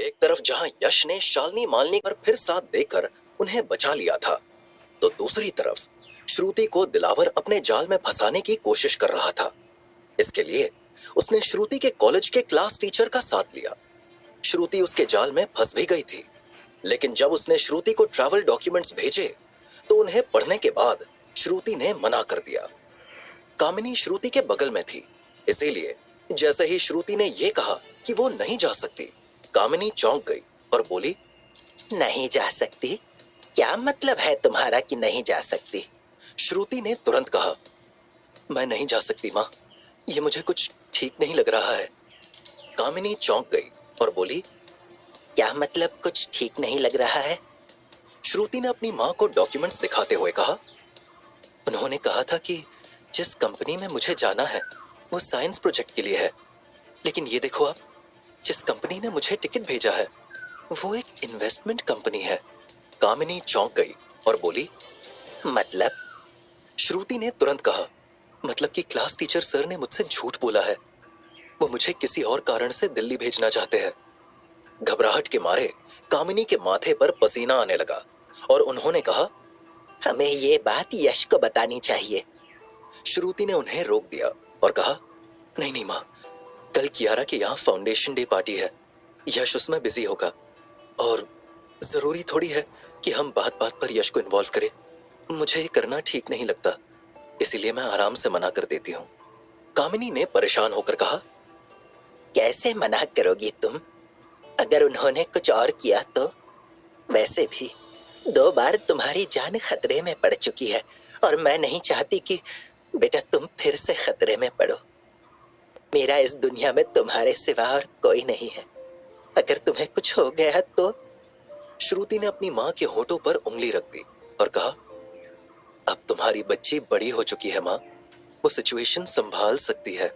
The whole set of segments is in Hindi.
एक तरफ जहां यश ने शालिनी मालिनी पर फिर साथ देकर उन्हें बचा लिया था, तो दूसरी तरफ श्रुति को दिलावर अपने जाल में फंसाने की कोशिश कर रहा था। इसके लिए उसने श्रुति के कॉलेज के क्लास टीचर का साथ लिया। श्रुति उसके जाल में फंस भी गई थी, लेकिन जब उसने श्रुति को ट्रैवल डॉक्यूमेंट्स भेजे तो उन्हें पढ़ने के बाद श्रुति ने मना कर दिया। कामिनी श्रुति के बगल में थी, इसीलिए जैसे ही श्रुति ने यह कहा कि वो नहीं जा सकती, कामिनी चौंक गई और बोली, नहीं जा सकती? क्या मतलब है तुम्हारा कि नहीं जा सकती? श्रुति ने तुरंत कहा, मैं नहीं जा सकती माँ, ये मुझे कुछ ठीक नहीं लग रहा है। कामिनी चौंक गई और बोली, क्या मतलब कुछ ठीक नहीं लग रहा है? श्रुति ने अपनी माँ को डॉक्यूमेंट्स दिखाते हुए कहा, उन्होंने कहा था कि जिस कंपनी में मुझे जाना है वो साइंस प्रोजेक्ट के लिए है, लेकिन ये देखो आप, जिस कंपनी ने मुझे टिकट भेजा है वो एक इन्वेस्टमेंट कंपनी है। कामिनी चौंक गई और बोली, मतलब? श्रुति ने तुरंत कहा, मतलब कि क्लास टीचर सर ने मुझसे झूठ बोला है, वो मुझे किसी और कारण से दिल्ली भेजना चाहते हैं। घबराहट के मारे कामिनी के माथे पर पसीना आने लगा और उन्होंने कहा, हमें ये बात यश को बतानी चाहिए। श्रुति ने उन्हें रोक दिया और कहा, नहीं नहीं माँ, कल कियारा के यहाँ फाउंडेशन डे पार्टी है, यश उसमें बिजी होगा और जरूरी थोड़ी है कि हम बात बात पर यश को इन्वॉल्व करें। मुझे ये करना ठीक नहीं लगता, इसीलिए मैं आराम से मना कर देती हूँ। कामिनी ने परेशान होकर कहा, कैसे मना करोगी तुम? अगर उन्होंने कुछ और किया तो? वैसे भी 2 बार तुम्हारी जान खतरे में पड़ चुकी है और मैं नहीं चाहती कि बेटा तुम फिर से खतरे में पड़ो। मेरा इस दुनिया में तुम्हारे सिवा और कोई नहीं है, अगर तुम्हें कुछ हो गया तो? श्रुति ने अपनी माँ के होठों पर उंगली रख दी और कहा, अब तुम्हारी बच्ची बड़ी हो चुकी है माँ, वो सिचुएशन संभाल सकती है,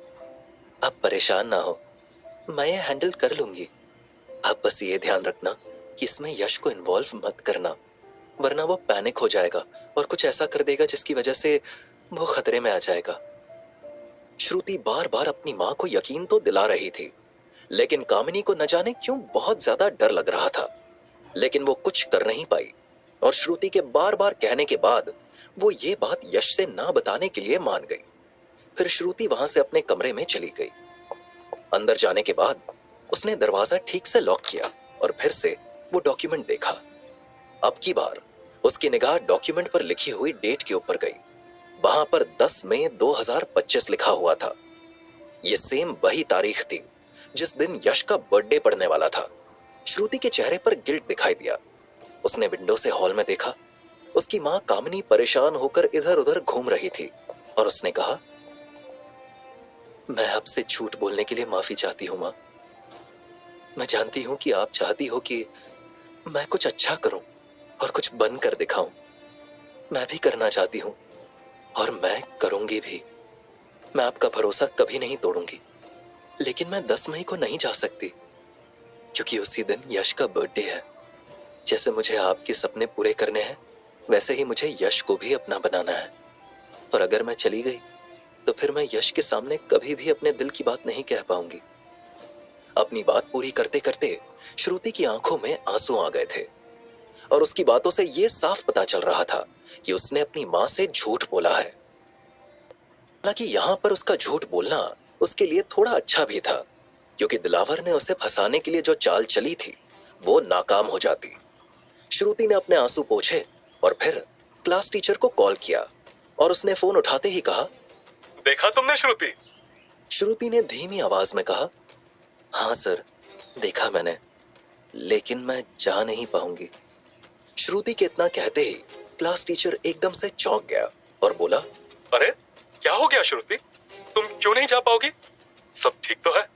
अब परेशान ना हो, मैं ये हैंडल कर लूंगी। अब बस ये ध्यान रखना कि इसमें यश को इन्वॉल्व मत करना, वरना वो पैनिक हो जाएगा और कुछ ऐसा कर देगा जिसकी वजह से वो खतरे में आ जाएगा। श्रुति बार बार अपनी माँ को यकीन तो दिला रही थी, लेकिन कामिनी को न जाने क्यों बहुत ज्यादा डर लग रहा था। लेकिन वो कुछ कर नहीं पाई और श्रुति के बार बार कहने के बाद वो ये बात यश से ना बताने के लिए मान गई। फिर श्रुति वहां से अपने कमरे में चली गई। अंदर जाने के बाद उसने दरवाजा ठीक से लॉक किया और फिर से वो डॉक्यूमेंट देखा। अब की बार उसकी निगाह डॉक्यूमेंट पर लिखी हुई डेट के ऊपर गई। वहां पर 10 मई 2025 लिखा हुआ था। ये सेम वही तारीख थी जिस दिन यश का बर्थडे पड़ने वाला था। श्रुति के चेहरे पर गिल्ट दिखाई दिया। उसने विंडो से हॉल में देखा, उसकी माँ कामिनी परेशान होकर इधर उधर घूम रही थी और उसने कहा, मैं आपसे झूठ बोलने के लिए माफी चाहती हूँ माँ। मैं जानती हूँ कि आप चाहती हो कि मैं कुछ अच्छा करूं और कुछ बन कर दिखाऊं। मैं भी करना चाहती हूँ और मैं करूंगी भी। मैं आपका भरोसा कभी नहीं तोड़ूंगी, लेकिन मैं 10 मई को नहीं जा सकती क्योंकि उसी दिन यश का बर्थडे है। जैसे मुझे आपके सपने पूरे करने हैं, वैसे ही मुझे यश को भी अपना बनाना है। और अगर मैं चली गई तो फिर मैं यश के सामने कभी भी अपने दिल की बात नहीं कह पाऊंगी। अपनी बात पूरी करते करते श्रुति की आंखों में आंसू आ गए थे और उसकी बातों से यह साफ पता चल रहा था कि उसने अपनी माँ से झूठ बोला है। हालांकि यहाँ पर उसका झूठ बोलना उसके लिए थोड़ा अच्छा भी था, क्योंकि दिलावर ने उसे फंसाने के लिए जो चाल चली थी वो नाकाम हो जाती। श्रुति ने अपने आंसू पोंछे और फिर क्लास टीचर को कॉल किया और उसने फोन उठाते ही कहा, देखा तुमने श्रुति? श्रुति ने धीमी आवाज में कहा, हाँ सर, देखा मैंने, लेकिन मैं जा नहीं पाऊंगी। श्रुति के इतना कहते ही क्लास टीचर एकदम से चौंक गया और बोला, अरे क्या हो गया श्रुति, तुम क्यों नहीं जा पाओगी? सब ठीक तो है?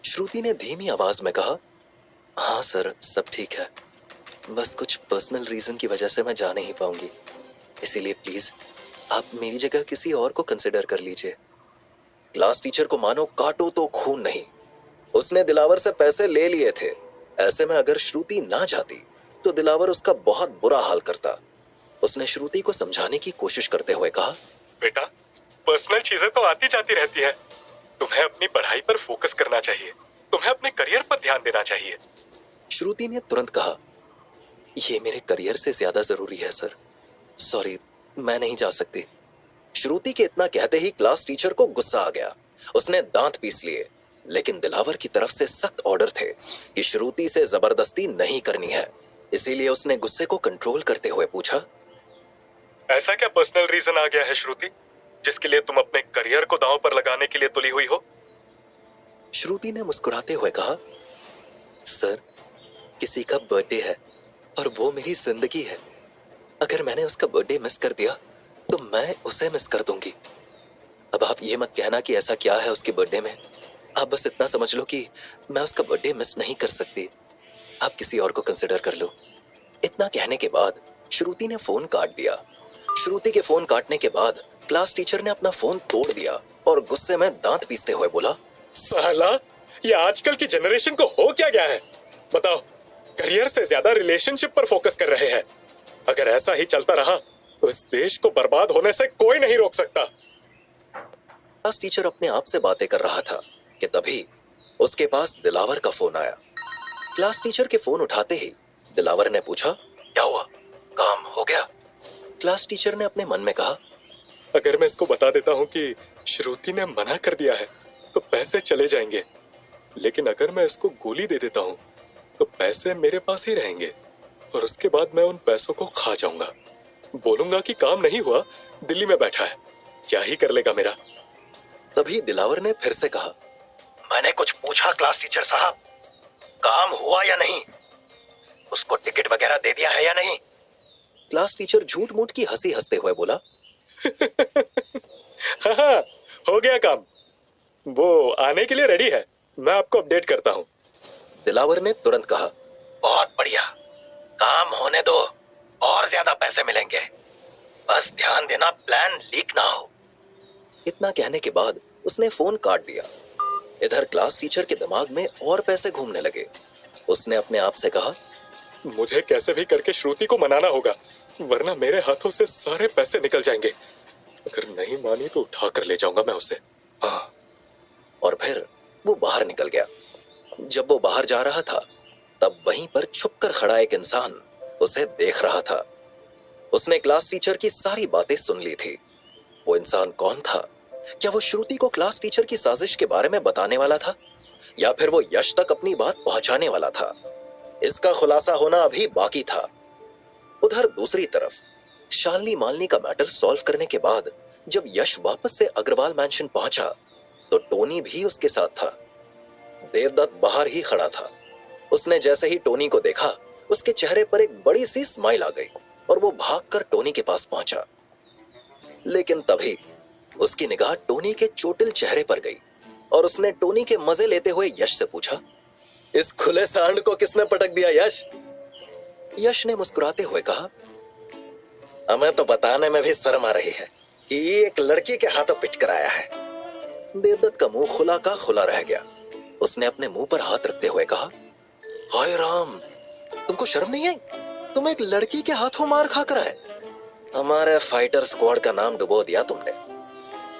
श्रुति ने धीमी आवाज में कहा, हाँ सर, सब ठीक है, बस कुछ पर्सनल रीजन की वजह से मैं जा नहीं पाऊंगी, इसीलिए प्लीज आप मेरी जगह किसी और को कंसिडर कर लीजिए। क्लास टीचर को मानो काटो तो खून नहीं। उसने दिलावर से पैसे ले लिए थे, ऐसे में अगर श्रुति ना जाती तो दिलावर उसका बहुत बुरा हाल करता। उसने श्रुति को समझाने की कोशिश करते हुए कहा, बेटा, पर्सनल चीजें तो आती जाती रहती है, तुम्हें अपनी पढ़ाई पर फोकस करना चाहिए, तुम्हें अपने करियर पर ध्यान देना चाहिए। श्रुति ने तुरंत कहा, ये मेरे करियर से ज्यादा जरूरी है सर, सॉरी मैं नहीं जा सकती। श्रुति के इतना कहते ही क्लास टीचर को गुस्सा आ गया। उसने दांत पीस लिए, लेकिन दिलावर की तरफ से सख्त ऑर्डर थे कि श्रुति से जबरदस्ती नहीं करनी है। इसीलिए उसने गुस्से को कंट्रोल करते हुए पूछा, ऐसा क्या पर्सनल रीजन आ गया है श्रुति, जिसके लिए तुम अपने करियर को दांव पर लगाने के लिए तुली हुई हो? श्रुति ने मुस्कुराते हुए कहा, सर किसी का बर्थडे है और वो मेरी जिंदगी है। अगर मैंने उसका बर्थडे मिस कर दिया तो मैं उसे मिस कर दूंगी। अब आप ये मत कहना कि ऐसा क्या है उसके बर्थडे में। आप बस इतना समझ लो कि मैं उसका बर्थडे मिस नहीं कर सकती। आप किसी और को कंसिडर कर लो। इतना कहने के बाद श्रुति ने फोन काट दिया। श्रुति के फोन काटने के बाद क्लास टीचर ने अपना फोन तोड़ दिया और गुस्से में दांत पीसते हुए बोला, साला, ये आजकल की जनरेशन को हो क्या गया है? बताओ, करियर से ज्यादा रिलेशनशिप पर फोकस कर रहे हैं। अगर ऐसा ही चलता रहा तो इस देश को बर्बाद होने से कोई नहीं रोक सकता। क्लास टीचर अपने आप से बातें कर रहा था कि तभी उसके पास दिलावर का फोन आया। क्लास टीचर के फोन उठाते ही दिलावर ने पूछा, क्या हुआ, काम हो गया? क्लास टीचर ने अपने मन में कहा, अगर मैं इसको बता देता हूँ कि श्रुति ने मना कर दिया है तो पैसे चले जाएंगे, लेकिन अगर मैं इसको गोली दे देता हूँ तो पैसे मेरे पास ही रहेंगे और उसके बाद मैं उन पैसों को खा जाऊंगा। बोलूंगा कि काम नहीं हुआ, दिल्ली में बैठा है, क्या ही कर लेगा मेरा। तभी दिलावर ने फिर से कहा, मैंने कुछ पूछा क्लास टीचर साहब, काम हुआ या नहीं? उसको टिकट वगैरह दे दिया है या नहीं? क्लास टीचर झूठ मूठ की हंसी हंसते हुए बोला, हाँ, हो गया काम, वो आने के लिए रेडी है, मैं आपको अपडेट करता हूँ। दिलावर ने तुरंत कहा, बहुत बढ़िया, काम होने दो, और ज्यादा पैसे मिलेंगे। बस ध्यान देना प्लान लीक ना हो। इतना कहने के बाद उसने फोन काट दिया। इधर क्लास टीचर के दिमाग में और पैसे घूमने लगे। उसने अपने आप से कहा, मुझे कैसे भी करके श्रुति को मनाना होगा, वरना मेरे हाथों से सारे पैसे निकल जाएंगे। अगर नहीं मानी तो उठा कर ले जाऊंगा मैं उसे। हाँ। और फिर वो बाहर निकल गया। जब वो बाहर जा रहा था तब वहीं पर छुपकर खड़ा एक इंसान उसे देख रहा था। उसने क्लास टीचर की सारी बातें सुन ली थी। वो इंसान कौन था? क्या वो श्रुति को क्लास टीचर की साजिश के बारे में बताने वाला था, या फिर वो यश तक अपनी बात पहुंचाने वाला था? इसका खुलासा होना अभी बाकी था। उधर दूसरी तरफ शालिनी मालिनी का मैटर सॉल्व करने के बाद जब यश वापस से अग्रवाल मैंशन पहुंचा तो टोनी भी उसके साथ था। देवदत्त बाहर ही खड़ा था। उसने जैसे ही टोनी को देखा, उसके चेहरे पर एक बड़ी सी स्माइल आ गई और वो भागकर टोनी के पास पहुंचा। लेकिन तभी उसकी निगाह टोनी के चोटिल चेहरे पर गई और उसने टोनी के मजे लेते हुए यश से पूछा, इस खुले सांड को किसने पटक दिया यश? यश ने मुस्कुराते हुए कहा, हमें तो बताने में भी शर्म आ रही है कि ये एक लड़की के हाथों पिट कर आया है। देवदत्त का मुंह खुला का खुला रह गया। उसने अपने मुंह पर हाथ रखते हुए कहा, हाय राम, तुमको शर्म नहीं आई? तुम एक लड़की के हाथों मार खाकर आए। हमारे फाइटर स्क्वाड का नाम डुबो दिया तुमने।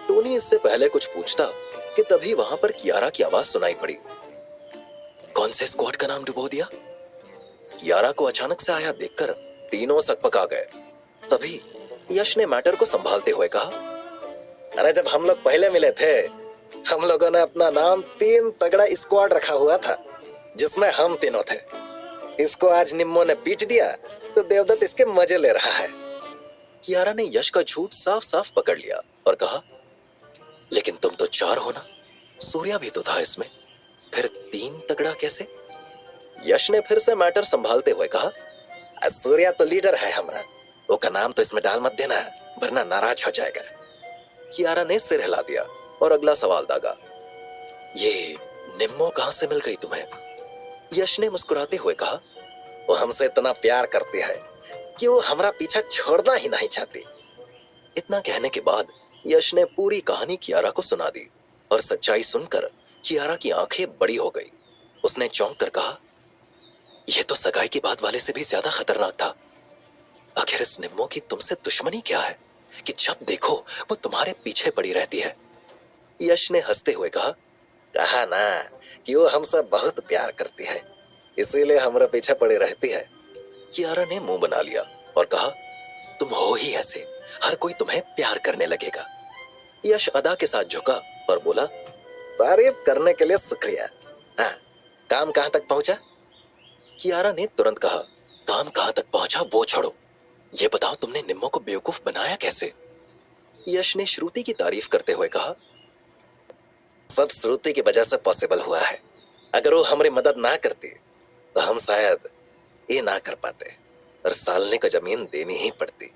टोनी इससे पहले कुछ पूछता कि तभी वहां पर कियारा की आवाज सुनाई पड़ी। कौन से स्क्वाड का नाम डुबो दिया? कियारा को अचानक से आया देखकर तीनों सकपका गए। तभी यश ने मैटर को संभालते हुए कहा, अरे जब हम लोग पहले मिले थे, हम लोगों ने अपना नाम 3 तगड़ा स्क्वाड रखा हुआ था, जिसमें हम तीनों थे। इसको आज निम्मो ने पीट दिया तो देवदत्त इसके मजे ले रहा है। कियारा ने यश का झूठ साफ साफ पकड़ लिया और कहा, लेकिन तुम तो 4 हो ना, सूर्या भी तो था इसमें, फिर 3 तगड़ा कैसे? यश ने फिर से मैटर संभालते हुए कहा, सूर्या तो लीडर है हमारा, वो का नाम तो इसमें डाल मत देना वरना नाराज हो जाएगा। कियारा ने सिर हिला दिया और अगला सवाल दागा, ये निम्मो कहां से मिल गई तुम्हें? यश ने मुस्कुराते हुए कहा, वो हमसे इतना प्यार करती है कि वो हमारा पीछा छोड़ना ही नहीं चाहती। इतना कहने के बाद यश ने पूरी कहानी कियारा को सुना दी और सच्चाई सुनकर कियारा की आंखें बड़ी हो गई। उसने चौंक कर कहा, यह तो सगाई की बात वाले से भी ज्यादा खतरनाक था। आखिर इस निम्मो की तुमसे दुश्मनी क्या है कि जब देखो वो तुम्हारे पीछे पड़ी रहती है? यश ने हंसते हुए कहा ना कि वो हमसे बहुत प्यार करती है, इसीलिए हमारा पीछे पड़े रहती है। कियारा ने मुंह बना लिया और कहा, तुम हो ही ऐसे, हर कोई तुम्हें प्यार करने लगेगा। यश अदा के साथ झुका और बोला, तारीफ करने के लिए शुक्रिया। हाँ, काम कहां तक पहुंचा? कियारा ने तुरंत कहा, काम कहां तक पहुंचा वो छोड़ो, ये बताओ तुमने निम्मो को बेवकूफ बनाया कैसे? यश ने श्रुति की तारीफ करते हुए कहा, सब श्रुति की वजह से पॉसिबल हुआ है। अगर वो हमारी मदद ना करती तो हम शायद ये ना कर पाते और सालने को जमीन देनी ही पड़ती।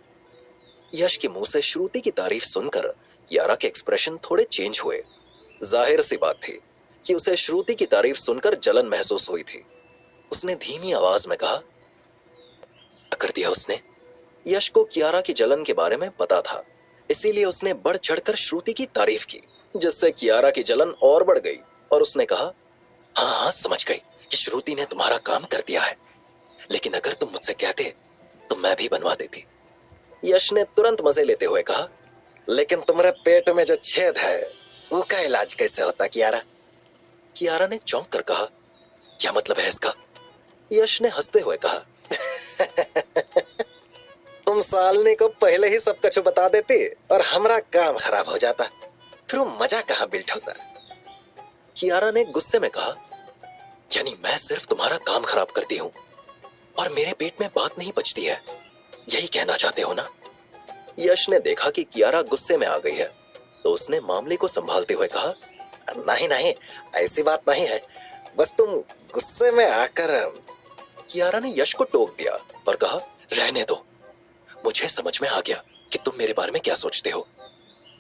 यश के मुंह से श्रुति की तारीफ सुनकर कियारा के एक्सप्रेशन थोड़े चेंज हुए। जाहिर सी बात थी कि उसे श्रुति की तारीफ सुनकर जलन महसूस हुई थी। उसने धीमी आवाज में कहा, कर दिया उसने। यश को कियारा की जलन के बारे में पता था, इसीलिए उसने बढ़ चढ़कर श्रुति की तारीफ की, जिससे कियारा की जलन और बढ़ गई और उसने कहा, हाँ हाँ समझ गई कि श्रुति ने तुम्हारा काम कर दिया है, लेकिन अगर तुम मुझसे कहते तो मैं भी बनवा देती। यश ने तुरंत मजे लेते हुए कहा, लेकिन तुम्हारे पेट में जो छेद है वो का इलाज कैसे होता कियारा? कियारा ने चौंक कर कहा, क्या मतलब है इसका? यश ने हंसते हुए कहा, तुम सालनी को पहले ही सब कुछ बता देती और हमारा काम खराब हो जाता, फिर वो मजा कहाँ बिल्ट होता? कियारा ने गुस्से में कहा, यानी मैं सिर्फ तुम्हारा काम खराब करती हूँ और मेरे पेट में बात नहीं बचती है, यही कहना चाहते हो ना? यश ने देखा कि कियारा गुस्से में आ गई है, तो उसने मामले को संभालते हुए कहा, नहीं नहीं ऐसी बात नहीं है, बस तुम गुस्से में आकर। कियारा ने यश को टोक दिया और कहा, रहने दो, मुझे समझ में आ गया कि तुम मेरे बारे में क्या सोचते हो,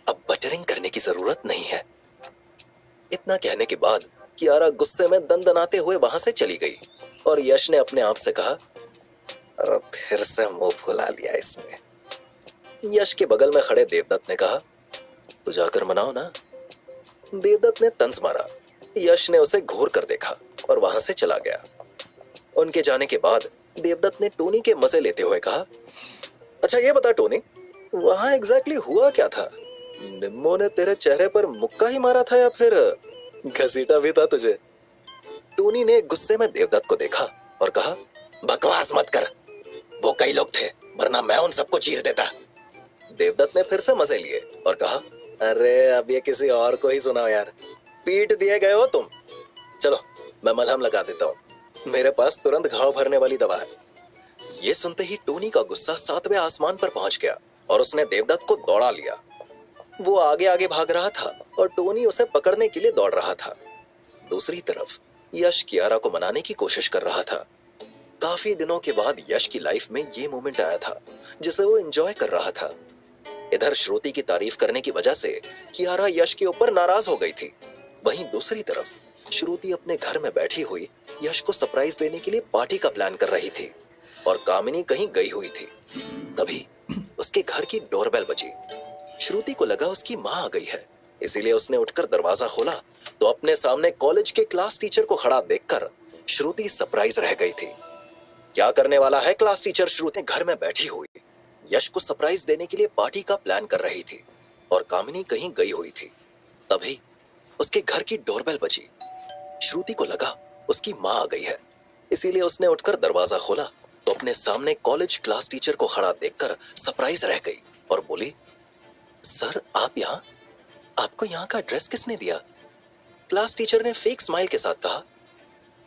अब बटरिंग करने की जरूरत नहीं है। इतना कहने के बाद कियारा गुस्से में दंदनाते हुए वहां से चली गई और यश ने अपने आप से कहा, अरे फिर से मुंह फुला लिया इसने। यश के बगल में खड़े देवदत्त ने कहा, तो जाकर मनाओ ना। देवदत्त ने तंज मारा। यश ने उसे घूर कर देखा और वहां से चला गया। उनके जाने के बाद देवदत्त ने टोनी के मजे लेते हुए कहा, अच्छा ये बता टोनी, वहां एग्जैक्टली हुआ क्या था? निम्मो ने तेरे चेहरे पर मुक्का ही मारा था या फिर घसीटा भी था तुझे? टोनी ने गुस्से में देवदत्त को देखा और कहा, बकवास मत कर, वो कई लोग थे वरना मैं उन सबको चीर देता। देवदत्त ने फिर से मजे लिए और कहा, अरे अब ये किसी और को ही सुनाओ यार, पीट दिए गए हो तुम। चलो मैं मलहम लगा देता हूँ, मेरे पास तुरंत घाव भरने वाली दवा है। ये सुनते ही टोनी का गुस्सा 7वें आसमान पर पहुंच गया और उसने देवदत्त को दौड़ा लिया। वो आगे आगे भाग रहा था और टोनी उसे पकड़ने के लिए दौड़ रहा था। दूसरी तरफ यश कियारा को मनाने की कोशिश कर रहा था। काफी दिनों के बाद यश की लाइफ में ये मोमेंट आया था जिसे वो एंजॉय कर रहा था। इधर श्रुति की तारीफ करने की वजह से कियारा यश के ऊपर नाराज हो गई थी, वहीं दूसरी तरफ श्रुति अपने घर में बैठी हुई यश को सरप्राइज देने के लिए पार्टी का प्लान कर रही थी और कामिनी कहीं गई हुई थी। तभी उसके घर की डोरबेल बजी। श्रुति को लगा उसकी माँ आ गई है, इसीलिए उसने उठकर दरवाजा खोला तो अपने सामने कॉलेज के क्लास टीचर को खड़ा देखकर श्रुति सरप्राइज रह गई थी। क्या करने वाला है क्लास टीचर? श्रुति घर में बैठी हुई यश को सरप्राइज देने के लिए पार्टी का प्लान कर रही थी और कामिनी कहीं गई हुई थी। तभी उसके घर की डोरबेल बजी। श्रुति को लगा उसकी माँ आ गई है, इसीलिए उसने उठकर दरवाजा खोला तो अपने सामने कॉलेज क्लास टीचर को खड़ा देखकर सरप्राइज रह गई और बोली, सर आप यहाँ? आपको यहाँ का एड्रेस किसने दिया? क्लास टीचर ने फेक स्माइल के साथ कहा,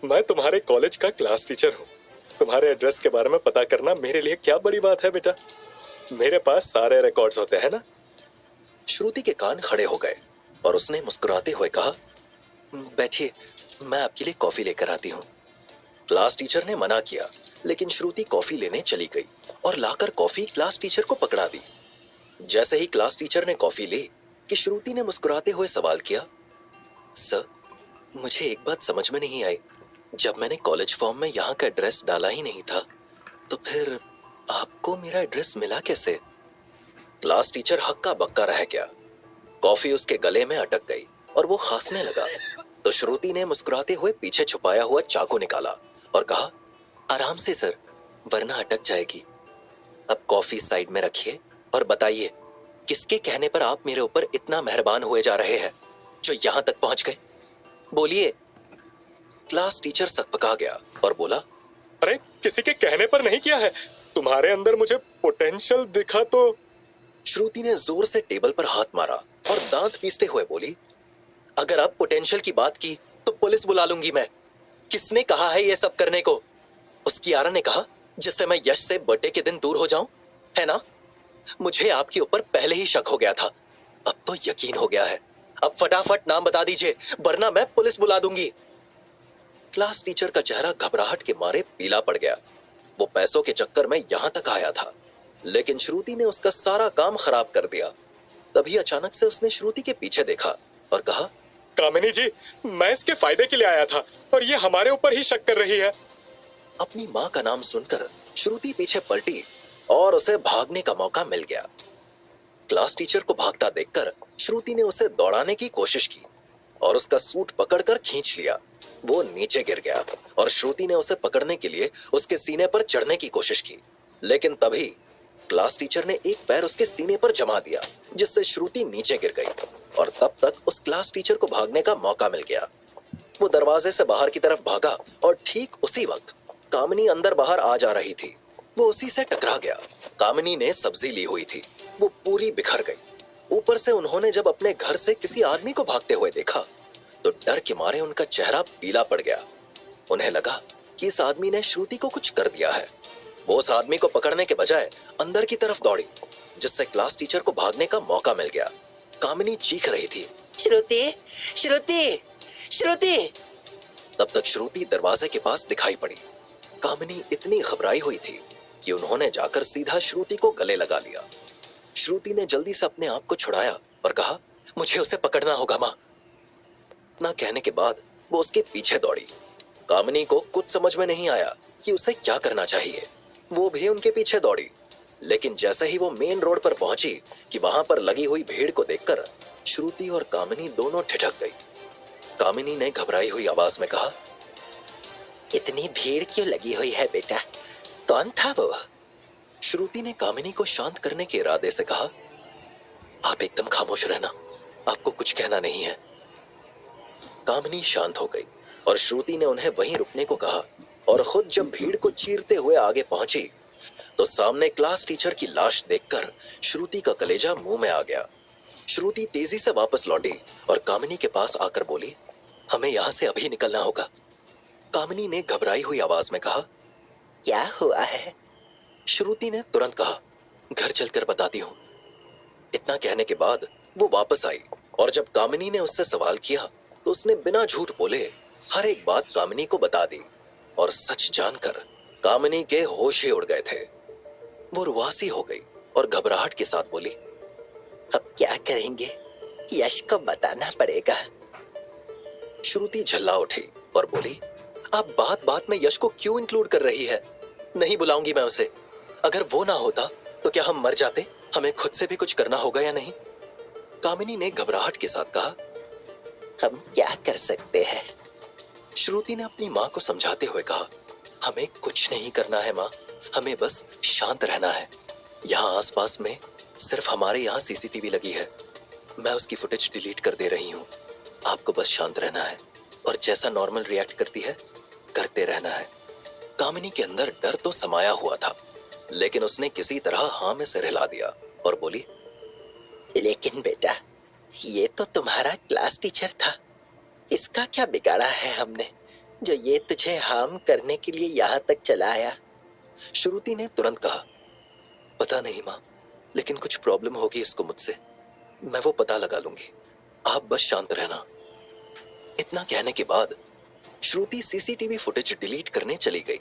मैं तुम्हारे कॉलेज का क्लास टीचर हूँ, तुम्हारे एड्रेस के बारे में पता करना मेरे लिए क्या बड़ी बात है बेटा, मेरे पास सारे रिकॉर्ड्स होते हैं ना। श्रुति के कान खड़े हो गए और उसने मुस्कुराते हुए कहा, बैठिए मैं आपके लिए कॉफी लेकर आती हूँ। क्लास टीचर ने मना किया, लेकिन श्रुति कॉफी लेने चली गई और लाकर कॉफी क्लास टीचर को पकड़ा दी। जैसे ही क्लास टीचर ने कॉफी ली कि श्रुति ने मुस्कुराते हुए सवाल किया, सर मुझे एक बात समझ में नहीं आई, जब मैंने कॉलेज फॉर्म में यहाँ का एड्रेस डाला ही नहीं था तो फिर आपको मेरा एड्रेस मिला कैसे? क्लास टीचर हक्का बक्का रह गया। कॉफी उसके गले में अटक गई और वो खांसने लगा तो श्रुति ने मुस्कुराते हुए पीछे छुपाया हुआ चाकू निकाला और कहा, आराम से सर, वरना अटक जाएगी। अब कॉफी साइड में रखिए और बताइए किसके कहने पर आप मेरे ऊपर इतना मेहरबान हुए जा रहे हैं जो यहाँ तक पहुंच गए? बोलिए। क्लास टीचर सकपका गया और बोला, अरे किसी के कहने पर नहीं किया है, तुम्हारे अंदर मुझे पोटेंशियल दिखा तो। श्रुति ने जोर से टेबल पर हाथ मारा और दांत पीसते हुए बोली, अगर आप पोटेंशियल की बात की तो पुलिस बुला लूंगी मैं। किसने कहा है ये सब करने को? उस कियारा ने कहा, जिससे मैं यश से बर्थडे के दिन दूर हो जाऊं, है ना? मुझे आपके ऊपर पहले ही शक हो गया था, अब तो यकीन हो गया है। अब फटाफट नाम बता दीजिए, वरना मैं पुलिस बुला दूंगी। क्लास टीचर का चेहरा घबराहट के मारे पीला पड़ गया। वो पैसों के चक्कर में यहां तक आया था, लेकिन श्रुति ने उसका सारा काम खराब कर दिया। तभी अचानक से उसने श्रुति के पीछे देखा और कहा, कामिनी जी, मैं इसके फायदे के लिए आया था और ये हमारे ऊपर ही शक कर रही है। अपनी माँ का नाम सुनकर श्रुति पीछे पलटी और उसे भागने का मौका मिल गया। क्लास टीचर को भागता देखकर श्रुति ने उसे दौड़ाने की कोशिश की और उसका सूट पकड़कर खींच लिया। वो नीचे गिर गया और श्रुति ने उसे पकड़ने के लिए उसके सीने पर चढ़ने की कोशिश की, लेकिन तभी क्लास टीचर ने एक पैर उसके सीने पर जमा दिया, जिससे श्रुति नीचे गिर गई और तब तक उस क्लास टीचर को भागने का मौका मिल गया। वो दरवाजे से बाहर की तरफ भागा और ठीक उसी वक्त कामिनी अंदर बाहर आ जा रही थी। वो उसी से टकरा गया। कामिनी ने सब्जी ली हुई थी, वो पूरी बिखर गई। ऊपर से उन्होंने जब अपने घर से किसी आदमी को भागते हुए देखा तो डर के मारे उनका चेहरा पीला पड़ गया। उन्हें लगा कि इस आदमी ने श्रुति को कुछ कर दिया है। वो उस आदमी को पकड़ने के बजाय अंदर की तरफ दौड़ी, जिससे क्लास टीचर को भागने का मौका मिल गया। कामिनी चीख रही थी, श्रुति, श्रुति, श्रुति। तब तक श्रुति दरवाजे के पास दिखाई पड़ी। कामिनी इतनी घबराई हुई थी कि उन्होंने जाकर सीधा श्रुति को गले लगा लिया। श्रुति ने जल्दी से अपने आप को छुड़ाया और कहा, मुझे उसे पकड़ना होगा माँ। इतना कहने के बाद वो उसके पीछे दौड़ी। कामिनी को कुछ समझ में नहीं आया कि उसे क्या करना चाहिए। वो भी उनके पीछे दौड़ी, लेकिन जैसे ही वो मेन रोड पर पहुंची कि वहां पर लगी हुई भीड़ को देखकर श्रुति और कामिनी दोनों ठिठक गई। कामिनी ने घबराई हुई आवाज में कहा, इतनी भीड़ क्यों लगी हुई है बेटा? कौन था वो? श्रुति ने कामिनी को शांत करने के इरादे से कहा, आप एकदम खामोश रहना, आपको कुछ कहना नहीं है। कामिनी शांत हो गई और श्रुति ने उन्हें वहीं रुकने को कहा और खुद जब भीड़ को चीरते हुए आगे पहुंची तो सामने क्लास टीचर की लाश देखकर श्रुति का कलेजा मुंह में आ गया। श्रुति तेजी से वापस लौटी और कामिनी के पास आकर बोली, हमें यहां से अभी निकलना होगा। कामिनी ने घबराई हुई आवाज में कहा, क्या हुआ है? श्रुति ने तुरंत कहा, घर चलकर बताती हूँ। इतना कहने के बाद वो वापस आई और जब कामिनी ने उससे सवाल किया तो उसने बिना झूठ बोले हर एक बात कामिनी को बता दी और सच जानकर कामिनी के होश ही उड़ गए थे। वो रुआसी हो गई और घबराहट के साथ बोली, अब क्या करेंगे? यश को बताना पड़ेगा। श्रुति झल्ला उठी और बोली, आप बात बात में यश को क्यों इंक्लूड कर रही है? नहीं बुलाऊंगी मैं उसे। अगर वो ना होता तो क्या हम मर जाते? हमें खुद से भी कुछ करना होगा या नहीं? कामिनी ने घबराहट के साथ कहा, हम क्या कर सकते हैं? श्रुति ने अपनी माँ को समझाते हुए कहा, हमें कुछ नहीं करना है माँ, हमें बस शांत रहना है। यहाँ आसपास में सिर्फ हमारे यहाँ सीसीटीवी लगी है, मैं उसकी फुटेज डिलीट कर दे रही हूँ। आपको बस शांत रहना है और जैसा नॉर्मल रिएक्ट करती है करते रहना है। कामिनी के अंदर डर तो समाया हुआ था, लेकिन उसने किसी तरह हाँ में सिर हिला दिया और बोली, लेकिन बेटा, ये तो तुम्हारा क्लास टीचर था। इसका क्या बिगाड़ा है हमने जो ये तुझे हार्म करने के लिए यहाँ तक चला आया? श्रुति ने तुरंत कहा, पता नहीं माँ, लेकिन कुछ प्रॉब्लम होगी इसको मुझसे, मैं वो पता लगा लूंगी, आप बस शांत रहना। इतना कहने के बाद श्रुति सीसीटीवी फुटेज डिलीट करने चली गई।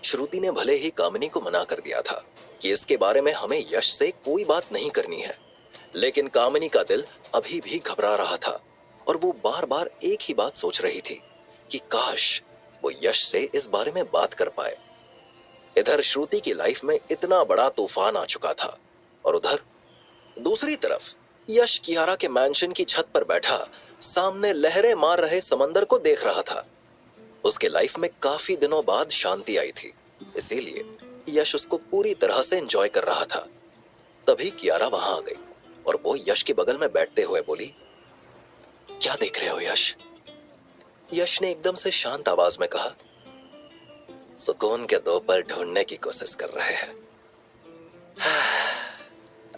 श्रुति ने भले ही कामिनी को मना कर दिया था कि इसके बारे में हमें यश से कोई बात नहीं करनी है, लेकिन कामिनी का दिल अभी भी घबरा रहा था और वो बार बार एक ही बात सोच रही थी कि काश वो यश से इस बारे में बात कर पाए। इधर श्रुति की लाइफ में इतना बड़ा तूफान आ चुका था और उधर दूसरी तरफ यश कियारा के मैंशन की छत पर बैठा सामने लहरें मार रहे समंदर को देख रहा था। उसके लाइफ में काफी दिनों बाद शांति आई थी, इसीलिए यश उसको पूरी तरह से एंजॉय कर रहा था। तभी कियारा वहां आ गई और वो यश के बगल में बैठते हुए बोली, क्या देख रहे हो यश? यश ने एकदम से शांत आवाज में कहा, सुकून के दो पल ढूंढने की कोशिश कर रहे हैं।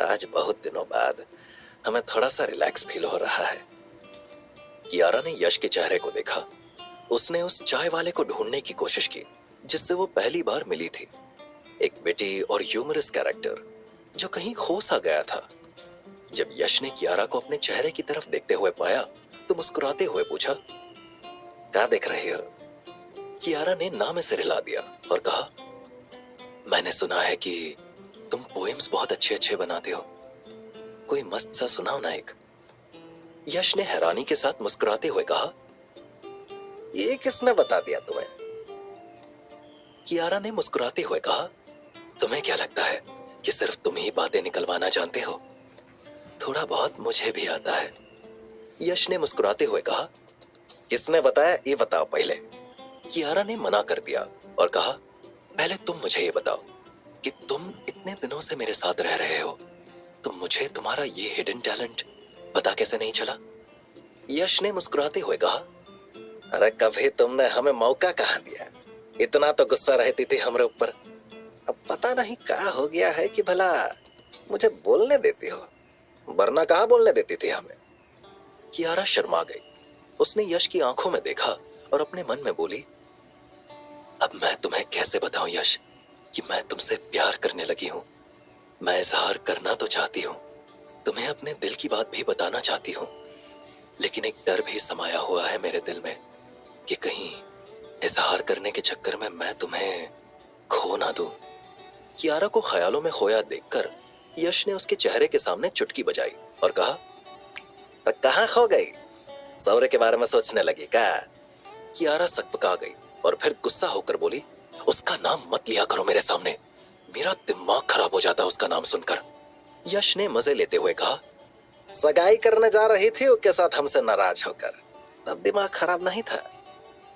आज बहुत दिनों बाद हमें थोड़ा सा रिलैक्स फील हो रहा है। कियारा ने यश के चेहरे को देखा। उसने उस चाय वाले को ढूंढने की कोशिश की जिससे वो पहली बार मिली थी। एक विटी और ह्यूमरस कैरेक्टर जो कहीं खो सा गया था। जब यश ने कियारा को अपने चेहरे की तरफ देखते हुए पाया तो मुस्कुराते हुए पूछा, क्या देख रही हो? कियारा ने ना में सिर हिला दिया और कहा, मैंने सुना है कि तुम पोएम्स बहुत अच्छे अच्छे बनाते हो, कोई मस्त सा सुनाओ ना एक। यश ने हैरानी के साथ मुस्कुराते हुए कहा, ये किसने बता दिया तुम्हें? कियारा ने मुस्कुराते हुए कहा, तुम्हें क्या लगता है कि सिर्फ तुम ही बातें निकलवाना जानते हो? थोड़ा बहुत मुझे भी आता है। यश ने मुस्कुराते हुए कहा, किसने बताया ये बताओ पहले। कियारा ने मना कर दिया और कहा, पहले तुम मुझे ये बताओ कि तुम इतने दिनों से मेरे साथ रह रहे हो तो मुझे तुम्हारा ये हिडन टैलेंट पता कैसे नहीं चला? यश ने मुस्कुराते हुए कहा, अरे कभी तुमने हमें मौका कहाँ दिया? इतना तो गुस्सा रहती थी हमारे ऊपर। अब पता नहीं क्या हो गया है कि भला मुझे बोलने देती हो, वरना कहाँ बोलने देती थी हमें। कियारा शर्मा गई। उसने यश की आंखों में देखा और अपने मन में बोली, अब मैं तुम्हें कैसे बताऊं यश कि मैं तुमसे प्यार करने लगी हूं। मैं इजहार करना तो चाहती हूं, तुम्हें अपने दिल की बात भी बताना चाहती हूं, लेकिन एक डर भी समाया हुआ है मेरे दिल में कि कहीं इजहार करने के चक्कर में मैं तुम्हें खो ना दूं। कियारा को ख्यालों में खोया देखकर यश ने उसके चेहरे के सामने चुटकी बजाई और कहा, कहाँ खो गई? सौरे के बारे में सोचने लगी क्या? कियारा सकपका गई और फिर गुस्सा होकर बोली, उसका नाम मत लिया करो मेरे सामने, मेरा दिमाग खराब हो जाता है उसका नाम सुनकर। यश ने मजे लेते हुए कहा, सगाई करने जा रही थी उसके साथ हमसे नाराज होकर, तब दिमाग खराब नहीं था,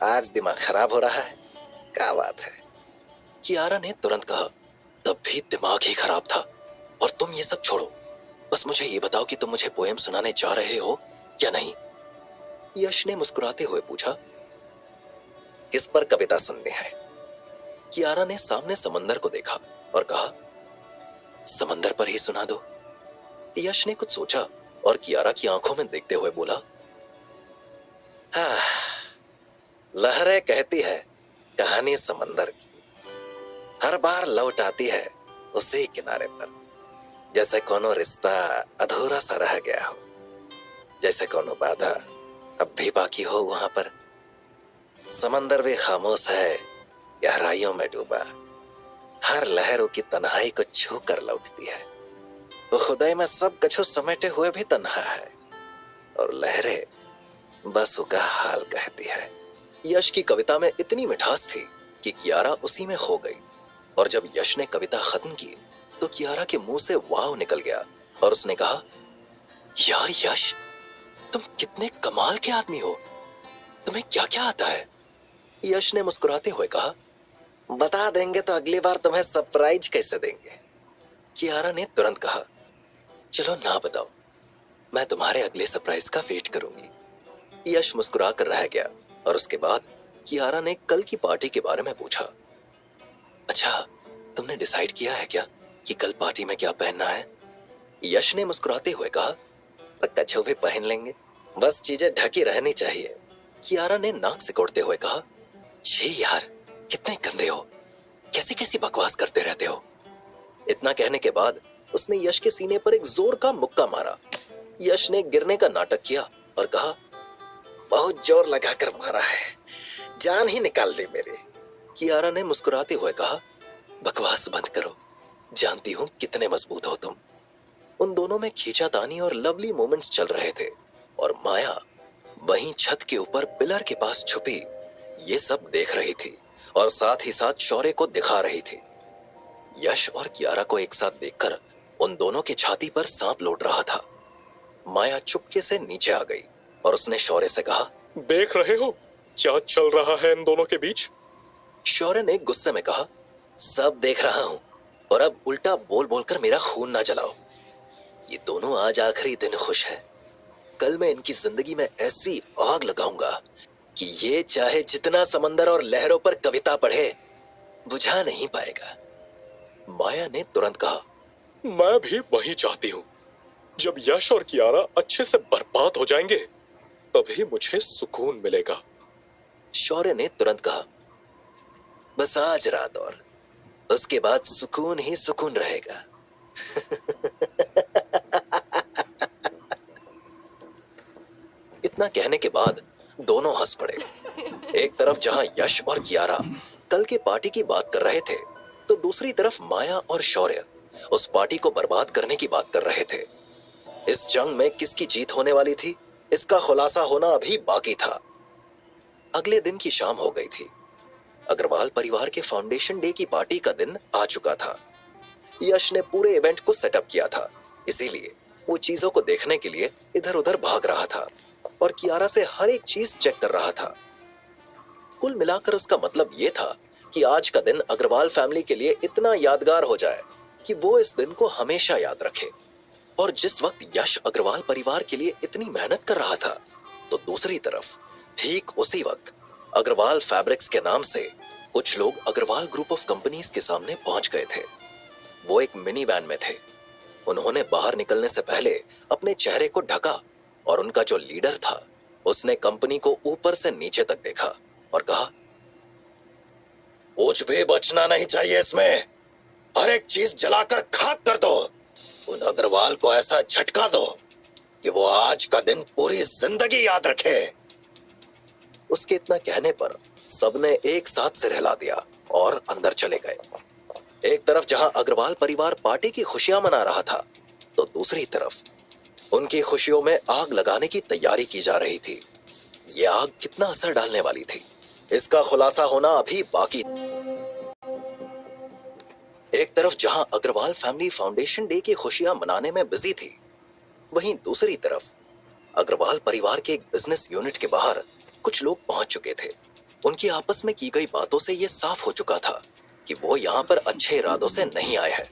आज दिमाग खराब हो रहा है, क्या बात है? कियारा ने तुरंत कहा, तब भी दिमाग ही खराब था। और तुम ये सब छोड़ो, बस मुझे ये बताओ कि तुम मुझे पोएम सुनाने जा रहे हो या नहीं? यश ने मुस्कुराते हुए पूछा, किस पर कविता सुननी है? कियारा ने सामने समंदर को देखा और कहा, समंदर पर ही सुना दो। यश ने कुछ सोचा और कियारा की आंखों में देखते हुए बोला, हाँ, लहरें कहती है कहानी समंदर की, हर बार लौट आती है उसी किनारे पर, जैसे कोनो रिश्ता अधूरा सा रह गया हो, जैसे कोनो वादा अब भी बाकी हो वहां पर। समंदर भी खामोश है, गहराइयों में डूबा, हर लहरों की तन्हाई को छू कर लौटती है। वो खुदाई में सब कछु समेटे हुए भी तन्हा है और लहरें बस उसका हाल कहती है। यश की कविता में इतनी मिठास थी कि कियारा उसी में खो गई। और जब यश ने कविता खत्म की तो कियारा के मुंह से वाव निकल गया और उसने कहा, यार यश, तुम कितने कमाल के आदमी हो, तुम्हें क्या क्या आता है? यश ने मुस्कुराते हुए कहा, बता देंगे तो अगली बार तुम्हें सरप्राइज कैसे देंगे? कियारा ने तुरंत कहा, चलो ना बताओ, मैं तुम्हारे अगले सरप्राइज का वेट करूंगी। यश मुस्कुरा कर रह गया और उसके बाद कियारा ने कल की पार्टी के बारे में पूछा, अच्छा तुमने डिसाइड किया है क्या कि कल पार्टी में क्या पहनना है? यश ने मुस्कुराते हुए कहा, कच्छू भी पहन लेंगे, बस चीजें ढकी रहनी चाहिए। कियारा ने नाक सिकोड़ते हुए कहा, छी यार, कितने गंदे हो, कैसी कैसी बकवास करते रहते हो। इतना कहने के बाद उसने यश के सीने पर एक जोर का मुक्का मारा। यश ने गिरने का नाटक किया और कहा, बहुत जोर लगाकर मारा है, जान ही निकाल दी मेरी। कियारा ने मुस्कुराते हुए कहा, बकवास बंद करो, जानती हूं कितने मजबूत हो तुम। उन दोनों में खींचातानी और लवली मोमेंट्स चल रहे थे और माया वहीं छत के ऊपर पिलर के पास छुपी ये सब देख रही थी और साथ ही साथ शौर्य को दिखा रही थी। यश और कियारा को एक साथ देखकर उन दोनों की छाती पर सांप लौट रहा था। माया चुपके से नीचे आ गई और उसने शौर्य से कहा, देख रहे हो क्या चल रहा है इन दोनों के बीच? शौर्य ने गुस्से में कहा, सब देख रहा हूं और अब उल्टा बोल बोलकर मेरा खून ना जलाओ। ये दोनों आज आखिरी दिन खुश है, कल मैं इनकी जिंदगी में ऐसी आग लगाऊंगा कि ये चाहे जितना समंदर और लहरों पर कविता पढ़े बुझा नहीं पाएगा। माया ने तुरंत कहा। मैं भी वही चाहती हूँ। जब यश और कियारा अच्छे से बर्बाद हो जाएंगे तभी मुझे सुकून मिलेगा। शौर्य ने तुरंत कहा, बस आज रात और उसके बाद सुकून ही सुकून रहेगा। इतना कहने के बाद दोनों हंस पड़े। एक तरफ जहां यश और कियारा कल के पार्टी की बात कर रहे थे, तो दूसरी तरफ माया और शौर्य उस पार्टी को बर्बाद करने की बात कर रहे थे। इस जंग में किसकी जीत होने वाली थी, इसका खुलासा होना अभी बाकी था। अगले दिन की शाम हो गई थी। अग्रवाल परिवार के फाउंडेशन डे की पार्टी का दिन आ चुका था। यश ने पूरे इवेंट को सेटअप किया था, इसीलिए वो चीजों को देखने के लिए इधर उधर भाग रहा था और कियारा से हर एक चीज चेक कर रहा था। कुल मिलाकर उसका मतलब ये था कि आज का दिन अग्रवाल फैमिली के लिए इतना यादगार हो जाए कि वो इस दिन को हमेशा याद रखे। और जिस वक्त यश अग्रवाल परिवार के लिए इतनी मेहनत कर रहा था, तो दूसरी तरफ ठीक उसी वक्त अग्रवाल फैब्रिक्स के नाम से कुछ लोग अग्रवाल ग्रुप ऑफ कंपनीज के सामने पहुंच गए थे। वो एक मिनी वैन में थे। उन्होंने बाहर निकलने से पहले अपने चेहरे को ढका और उनका जो लीडर था उसने कंपनी को ऊपर से नीचे तक देखा और कहा, कुछ भी बचना नहीं चाहिए इसमें, हर एक चीज जलाकर खाक कर दो। उन अग्रवाल को ऐसा झटका दो कि वो आज का दिन पूरी जिंदगी याद रखे। उसके इतना कहने पर सबने एक साथ सिर हिला दिया और अंदर चले गए। एक तरफ जहां अग्रवाल परिवार पार्टी की खुशियां मना रहा था, तो दूसरी तरफ उनकी खुशियों में आग लगाने की तैयारी की जा रही थी। ये आग कितना असर डालने वाली थी, इसका खुलासा होना अभी बाकी। एक तरफ जहां अग्रवाल फैमिली फाउंडेशन डे की खुशियां मनाने में बिजी थी, वहीं दूसरी तरफ अग्रवाल परिवार के एक बिजनेस यूनिट के बाहर कुछ लोग पहुंच चुके थे। उनकी आपस में की गई बातों से यह साफ हो चुका था कि वो यहाँ पर अच्छे इरादों से नहीं आए हैं,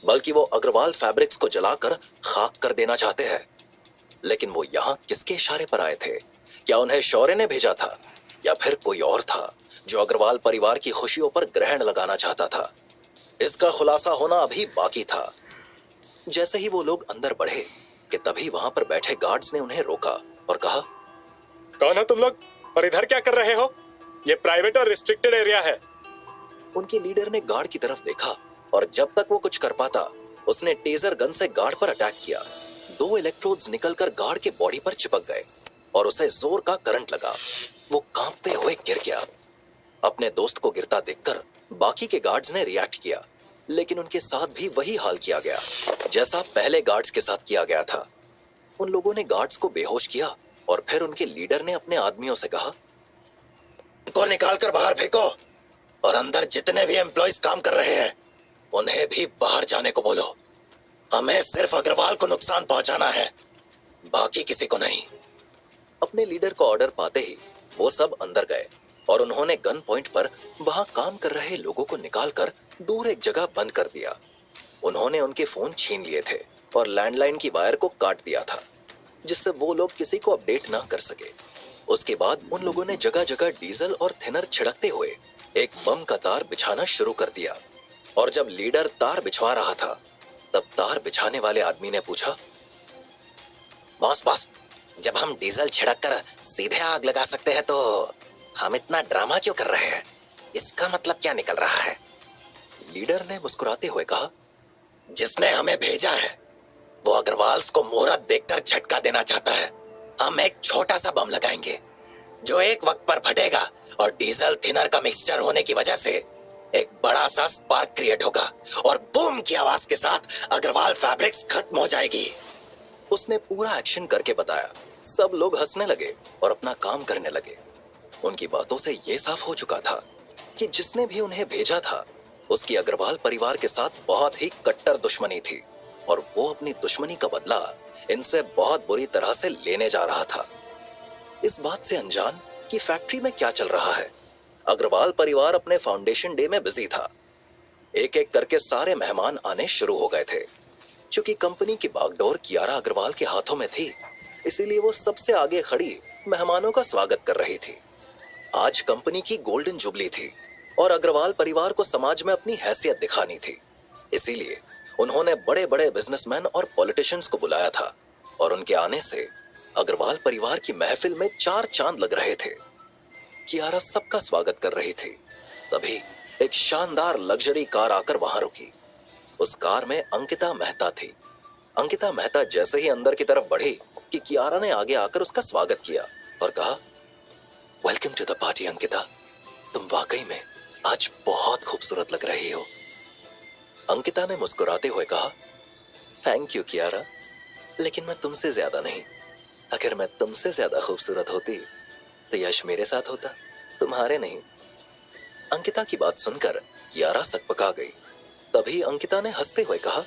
बल्कि वो अग्रवाल फैब्रिक्स को जलाकर खाक कर देना चाहते हैं। लेकिन वो यहाँ किसके इशारे पर आए थे? क्या उन्हें शौर्य ने भेजा था या फिर कोई और था जो अग्रवाल परिवार की खुशियों पर ग्रहण लगाना चाहता था? इसका खुलासा होना अभी बाकी था। जैसे ही वो लोग अंदर बढ़े कि तभी वहां पर बैठे गार्ड्स ने उन्हें रोका और कहा, कौन हो तुम लोग और इधर क्या कर रहे हो? ये प्राइवेट और रिस्ट्रिक्टेड एरिया है। उनके लीडर ने गार्ड की तरफ देखा और जब तक वो कुछ कर पाता उसने टेजर गन से गार्ड पर अटैक किया। 2 इलेक्ट्रोड्स निकलकर गार्ड के बॉडी पर चिपक गए और उसे जोर का करंट लगा। वो कांपते हुए गिर गया। अपने दोस्त को गिरता देखकर बाकी के गार्ड्स ने रिएक्ट किया, लेकिन उनके साथ भी वही हाल किया गया जैसा पहले गार्ड्स के साथ किया गया था। उन लोगों ने गार्ड्स को बेहोश किया और फिर उनके लीडर ने अपने आदमियों से कहा, उनको निकालकर बाहर फेंको और अंदर जितने भी एम्प्लॉइज काम कर रहे हैं उन्हें भी बाहर जाने को बोलो। हमें सिर्फ अग्रवाल को नुकसान पहुंचाना है, बाकी किसी को नहीं। अपने लीडर को ऑर्डर पाते ही वो सब अंदर गए और उन्होंने गन पॉइंट पर वहां काम कर रहे लोगों को निकालकर दूर एक जगह बंद कर दिया। उन्होंने उनके फोन छीन लिए थे और लैंडलाइन की वायर को काट दिया था, जिससे वो लोग किसी को अपडेट ना कर सके। उसके बाद उन लोगों ने जगह जगह डीजल और थिनर छिड़कते हुए एक बम का तार बिछाना शुरू कर दिया। और जब लीडर तार बिछवा रहा था, तब तार बिछाने वाले आदमी ने पूछा, बॉस, जब हम डीजल छिड़क कर सीधे आग लगा सकते हैं तो हम इतना ड्रामा क्यों कर रहे हैं? इसका मतलब क्या निकल रहा है? लीडर ने मुस्कुराते हुए कहा, जिसने हमें भेजा है वो अग्रवाल्स को मुहूर्त देखकर झटका देना चाहता है। हम एक छोटा सा बम लगाएंगे जो एक वक्त पर फटेगा और डीजल थिनर का मिक्सचर होने की वजह से एक बड़ा सा स्पार्क क्रिएट होगा और बूम की आवाज के साथ अग्रवाल फैब्रिक्स खत्म हो जाएगी। उसने पूरा एक्शन करके बताया। सब लोग हंसने लगे और अपना काम करने लगे। उनकी बातों से यह साफ हो चुका था कि जिसने भी उन्हें भेजा था उसकी अग्रवाल परिवार के साथ बहुत ही कट्टर दुश्मनी थी और वो अपनी दुश्मनी का बदला इनसे बहुत बुरी तरह से लेने जा रहा था। इस बात से अनजान कि फैक्ट्री में क्या चल रहा है, अग्रवाल परिवार अपने फाउंडेशन डे में बिजी था। एक एक करके सारे मेहमान आने शुरू हो गए थे। चूंकि कंपनी की बागडोर कियारा अग्रवाल के हाथों में थी, इसीलिए वो सबसे आगे खड़ी मेहमानों का स्वागत कर रही थी। आज कंपनी की गोल्डन जुबली थी और अग्रवाल परिवार को समाज में अपनी हैसियत दिखानी थी। इसीलिए उन्होंने बड़े बड़े बिजनेसमैन और पॉलिटिशियंस को बुलाया था और उनके आने से अग्रवाल परिवार की महफिल में चार चांद लग रहे थे। कियारा सबका स्वागत कर रही थी। तभी एक शानदार लग्जरी कार आकर वहां रुकी। उस कार में अंकिता मेहता थी। अंकिता मेहता जैसे ही अंदर की तरफ बढ़ी कि कियारा ने आगे आकर उसका स्वागत किया और कहा, welcome to the party Ankita, तुम वाकई में आज बहुत खूबसूरत लग रही हो। अंकिता ने मुस्कुराते हुए कहा, थैंक यू कियारा, लेकिन मैं तुमसे ज्यादा नहीं। अगर मैं तुमसे ज्यादा खूबसूरत होती तो यश मेरे साथ होता, तुम्हारे नहीं। अंकिता की बात सुनकर कियारा सकपका गई। तभी अंकिता ने हंसते हुए कहा,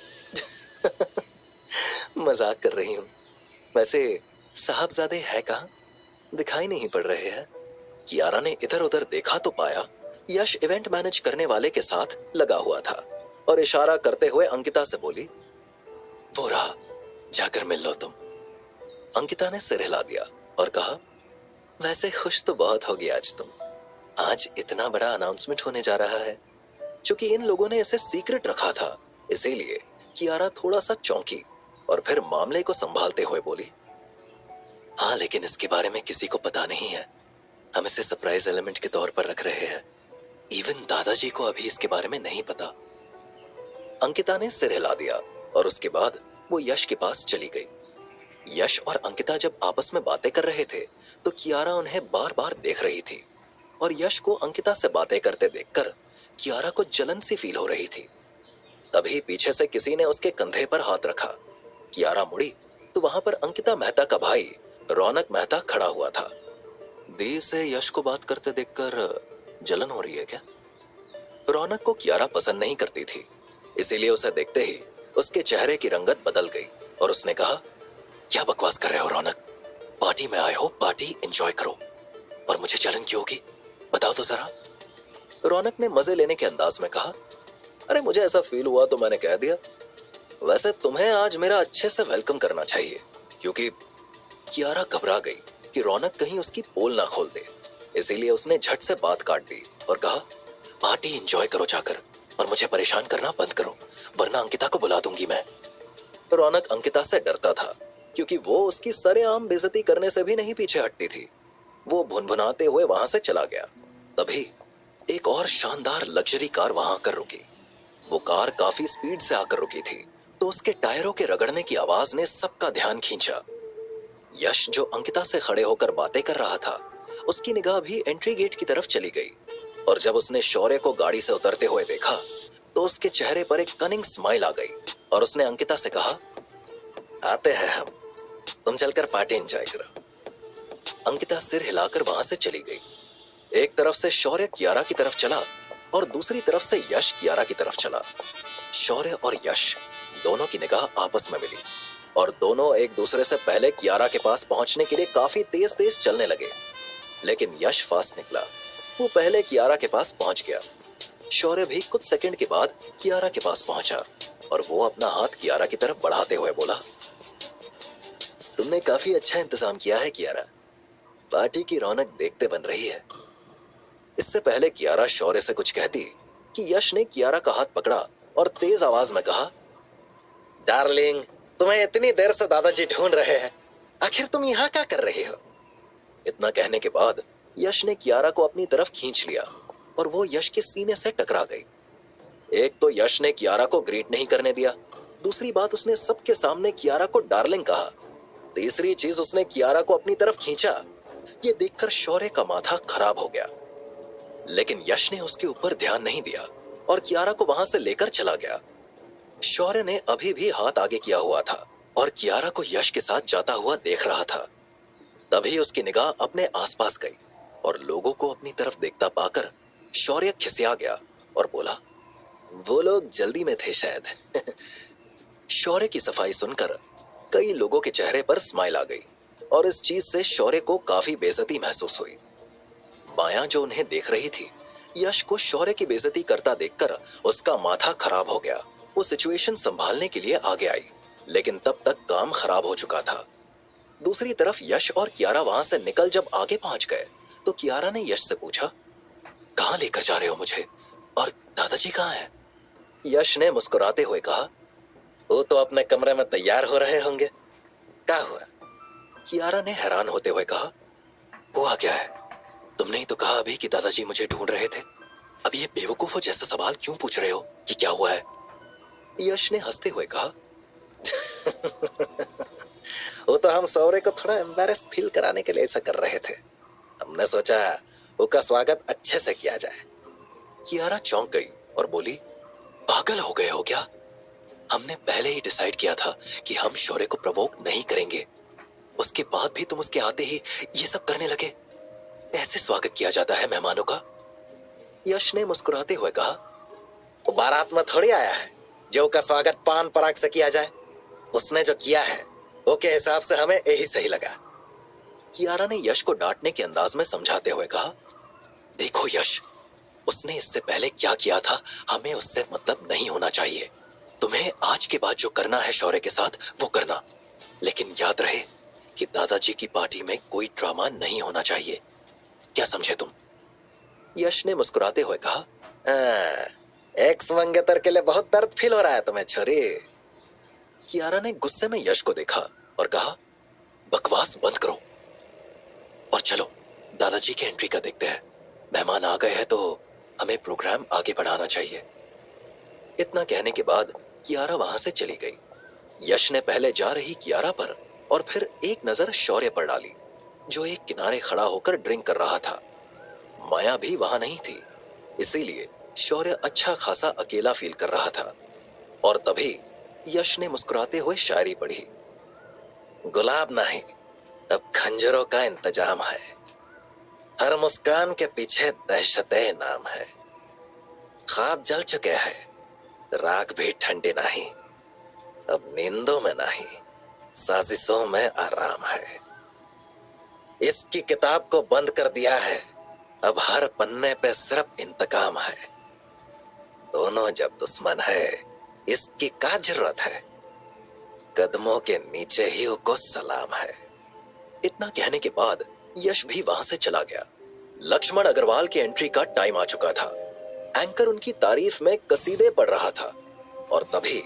मजाक कर रही हूं। वैसे साहबजादे है कहाँ? दिखाई नहीं पड़ रहे हैं। कियारा ने इधर उधर देखा तो पाया यश इवेंट मैनेज करने वाले के साथ लगा हुआ था और इशारा करते हुए अंकिता से बोली, वो रहा, जाकर मिल लो तुम। अंकिता ने सिर हिला दिया और कहा, वैसे खुश तो बहुत होगी आज तुम। आज इतना बड़ा अनाउंसमेंट होने जा रहा है। चूंकि इन लोगों ने इसे सीक्रेट रखा था, इसीलिए कियारा थोड़ा सा चौंकी और फिर मामले को संभालते हुए बोली, हाँ, लेकिन इसके बारे में किसी को पता नहीं है। हम इसे सरप्राइज एलिमेंट के तौर पर रख रहे हैं। इवन दादाजी को अभी इसके बारे में नहीं पता। अंकिता ने सिर हिला दिया और उसके बाद वो यश के पास चली गई। यश और अंकिता जब आपस में बातें कर रहे थे तो कियारा उन्हें बार बार देख रही थी और यश को अंकिता से बातें करते देखकर कियारा को जलन सी फील हो रही थी। तभी पीछे से किसी ने उसके कंधे पर हाथ रखा। कियारा मुड़ी तो वहां पर अंकिता मेहता का भाई रौनक मेहता खड़ा हुआ था। दी से यश को बात करते देखकर जलन हो रही है क्या? रौनक को कियारा पसंद नहीं करती थी, इसीलिए उसे देखते ही उसके चेहरे की रंगत बदल गई और उसने कहा, क्या बकवास कर रहे हो रौनक? पार्टी में आए हो, पार्टी एंजॉय करो, और मुझे जलन क्यों होगी? बताओ तो जरा। रौनक ने मजे लेने के अंदाज में कहा, अरे मुझे ऐसा फील हुआ तो मैंने कह दिया। वैसे तुम्हें आज मेरा अच्छे से वेलकम करना चाहिए, क्योंकि कियारा घबरा गई कि रौनक कहीं उसकी पोल ना खोल दे, इसीलिए उसने झट से बात काट दी और कहा, पार्टी एंजॉय करो जाकर और मुझे परेशान करना बंद करो, वरना अंकिता को बुला दूंगी मैं। रौनक अंकिता से डरता था क्योंकि वो उसकी सरेआम बेइज्जती करने से भी नहीं पीछे हटती थी। वो भुनभुनाते हुए वहां से चला गया। तभी एक और शानदार लग्जरी कार वहां आकर रुकी। वो कार काफी स्पीड से आकर रुकी थी तो उसके टायरों के रगड़ने की आवाज ने सबका ध्यान खींचा। यश जो अंकिता से खड़े होकर बातें कर रहा था, उसकी निगाह भी एंट्री गेट की तरफ चली गई और जब उसने शौर्य को गाड़ी से उतरते हुए देखा तो उसके चेहरे पर एक कनिंग स्माइल आ गई और उसने अंकिता से कहा, आते हैं हम, तुम चलकर पार्टी एंजॉय करो। अंकिता सिर हिलाकर वहां से चली गई। एक तरफ से शौर्य कियारा की तरफ चला और दूसरी तरफ से यश कियारा की तरफ चला। शौर्य और यश दोनों की निगाह आपस में मिली और दोनों एक दूसरे से पहले कियारा के पास पहुंचने के लिए काफी तेज तेज चलने लगे, लेकिन यश फास्ट निकला। वो पहले कियारा के पास पहुंच गया। शौर्य भी कुछ सेकंड के बाद कियारा के पास पहुंचा और वो अपना हाथ कियारा की तरफ बढ़ाते हुए बोला, तुमने काफी अच्छा इंतजाम किया है कियारा, पार्टी की रौनक देखते बन रही है। इससे पहले कियारा शौर्य से कुछ कहती कि यश ने कियारा का हाथ पकड़ा और तेज आवाज में कहा, डार्लिंग, तुम्हें इतनी देर से दादाजी ढूंढ रहे हैं, आखिर तुम यहाँ क्या कर रही हो? इतना कहने के बाद यश ने कियारा को अपनी तरफ खींच लिया और वो यश के सीने से टकरा गई। एक तो यश ने कियारा को ग्रीट नहीं करने दिया, दूसरी बात उसने सबके सामने कियारा को डार्लिंग कहा, तीसरी चीज उसने कियारा को अपनी तरफ खींचा। ये देखकर शौर्य का माथा खराब हो गया, लेकिन यश ने उसके ऊपर ध्यान नहीं दिया और कियारा को वहां से लेकर चला गया। शौर्य ने अभी भी हाथ आगे किया हुआ था और कियारा को यश के साथ जाता हुआ देख रहा था। तभी उसकी निगाह अपने आसपास गई और लोगों को अपनी तरफ देखता पाकर शौर्य खिसिया गया और बोला, वो लोग जल्दी में थे शायद। शौर्य की सफाई सुनकर कई लोगों के चेहरे पर स्माइल आ गई और इस चीज से शौर्य को काफी बेइज्जती महसूस हुई। माया जो उन्हें देख रही थी, यश को शौर्य की बेइज्जती करता देखकर उसका माथा खराब हो गया। वो सिचुएशन संभालने के लिए आगे आई, लेकिन तब तक काम खराब हो चुका था। दूसरी तरफ यश और कियारा वहां से निकल जब आगे पहुंच गए तो कियारा ने यश से पूछा, कहाँ लेकर जा रहे हो मुझे, और दादाजी कहाँ हैं? यश ने मुस्कुराते हुए कहा, वो तो अपने कमरे में तैयार हो रहे होंगे। क्या हुआ? कियारा ने हैरान होते हुए कहा, हुआ क्या है? तुमने ही तो कहा अभी कि दादाजी मुझे ढूंढ रहे थे। अब ये बेवकूफों जैसा सवाल क्यों पूछ रहे हो कि क्या हुआ है? यश ने हंसते हुए कहा, वो तो हम सौरे को थोड़ा एम्बैरेस फील कराने के लिए ऐसा कर रहे थे। हमने सोचा उसका स्वागत अच्छे से किया जाए। कियारा चौंक गई और बोली, पागल हो गए हो क्या? हमने पहले ही डिसाइड किया था कि हम शौर्य को प्रवोक नहीं करेंगे। उसके बाद भी तुम उसके आते ही ये सब करने लगे। ऐसे स्वागत किया जाता है मेहमानों का? यश ने मुस्कुराते हुए कहा, वो बारात में थोड़ी आया है जो का स्वागत पान पराग से किया जाए। उसने जो किया है वो के हिसाब से हमें यही सही लगा। कियारा ने यश को डांटने के अंदाज में समझाते हुए कहा, देखो यश, उसने इससे पहले क्या किया था हमें उससे मतलब नहीं होना चाहिए। तुम्हें आज के बाद जो करना है शौर्य के साथ वो करना, लेकिन याद रहे कि दादाजी की पार्टी में कोई ड्रामा नहीं होना चाहिए। क्या समझे तुम? यश ने मुस्कुराते हुए कहा, एक्स मंगेतर के लिए बहुत दर्द फील हो रहा है तुम्हें छोरी। कियारा ने गुस्से में यश को देखा और कहा, बकवास बंद करो और चलो दादाजी की एंट्री का देखते हैं। मेहमान आ गए हैं तो हमें प्रोग्राम आगे बढ़ाना चाहिए। इतना कहने के बाद कियारा वहां से चली गई। यश ने पहले जा रही कियारा पर और फिर एक नजर शौर्य पर डाली, जो एक किनारे खड़ा होकर ड्रिंक कर रहा था। माया भी वहां नहीं थी, इसीलिए शौर्य अच्छा खासा अकेला फील कर रहा था। और तभी यश ने मुस्कुराते हुए शायरी पढ़ी, गुलाब नहीं, अब खंजरों का इंतजाम है। हर मुस्कान के पीछे दहशते नाम है। ख्वाब जल चुके हैं, राख भी ठंडी नहीं। अब नींदों में नहीं, साजिशों में आराम है। इसकी किताब को बंद कर दिया है, अब हर पन्ने पे सिर्फ इंतकाम है। दोनों जब दुश्मन है, इसकी क्या जरूरत है? कदमों के नीचे ही उसको सलाम है। इतना कहने के बाद यश भी वहां से चला गया। लक्ष्मण अग्रवाल की एंट्री का टाइम आ चुका था। एंकर उनकी तारीफ में कसीदे पढ़ रहा था और तभी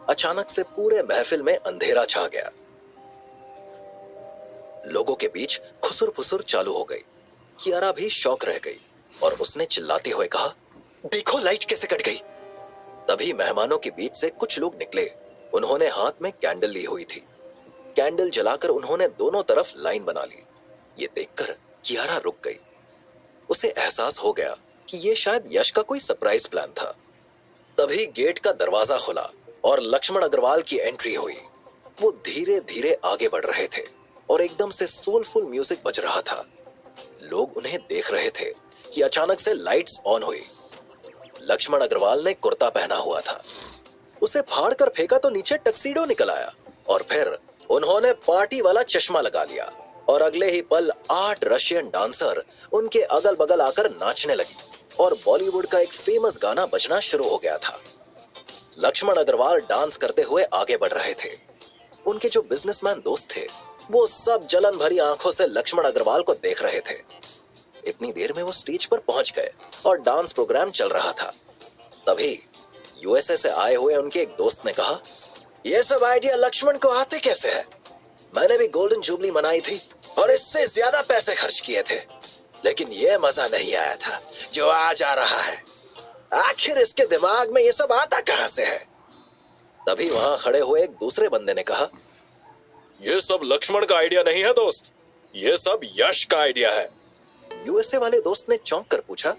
अचानक से पूरे महफिल में अंधेरा छा गया। लोगों के बीच खुसुर फुसुर चालू हो गई। कियारा भी शौक रह गई और उसने चिल्लाते हुए कहा, देखो लाइट कैसे कट गई। तभी मेहमानों के बीच से कुछ लोग निकले। उन्होंने हाथ में कैंडल ली हुई थी। कैंडल जलाकर उन्होंने दोनों तरफ लाइन बना ली। ये देखकर कियारा रुक गई। उसे एहसास हो गया कि ये शायद यश का कोई सरप्राइज प्लान था। तभी गेट का दरवाजा खुला और लक्ष्मण अग्रवाल की एंट्री हुई। वो धीरे धीरे आगे बढ़ रहे थे और एकदम से सोलफुल म्यूजिक बज रहा था। लोग उन्हें देख रहे थे कि अचानक से लाइट्स ऑन हुई। लक्ष्मण अग्रवाल ने कुर्ता पहना हुआ था। उसे फाड़ कर फेंका तो नीचे टक्सीडो निकल आया और फिर उन्होंने पार्टी वाला चश्मा लगा लिया और अगले ही पल 8 रशियन डांसर उनके अगल बगल आकर नाचने लगी और बॉलीवुड का एक फेमस गाना बजना शुरू हो गया था। लक्ष्मण अग्रवाल डांस करते हुए आगे बढ़ रहे थे। उनके जो बिजनेसमैन दोस्त थे वो सब जलन भरी आंखों से लक्ष्मण अग्रवाल को देख रहे थे। इतनी देर में वो स्टेज पर पहुंच गए और डांस प्रोग्राम चल रहा था। तभी यूएसए से आए हुए उनके एक दोस्त ने कहा, ये सब आइडिया लक्ष्मण को आते कैसे है? मैंने भी गोल्डन जुबली मनाई थी और इससे ज्यादा पैसे खर्च किए थे, लेकिन ये मजा नहीं आया था जो आज आ रहा है। आखिर इसके दिमाग में ये सब आता कहां से है? तभी वहां खड़े हुए एक दूसरे बंदे ने कहा, ये सब लक्ष्मण का आइडिया नहीं है दोस्त, ये सब यश का आइडिया है। यूएसए वाले दोस्त ने चौंक कर पूछा,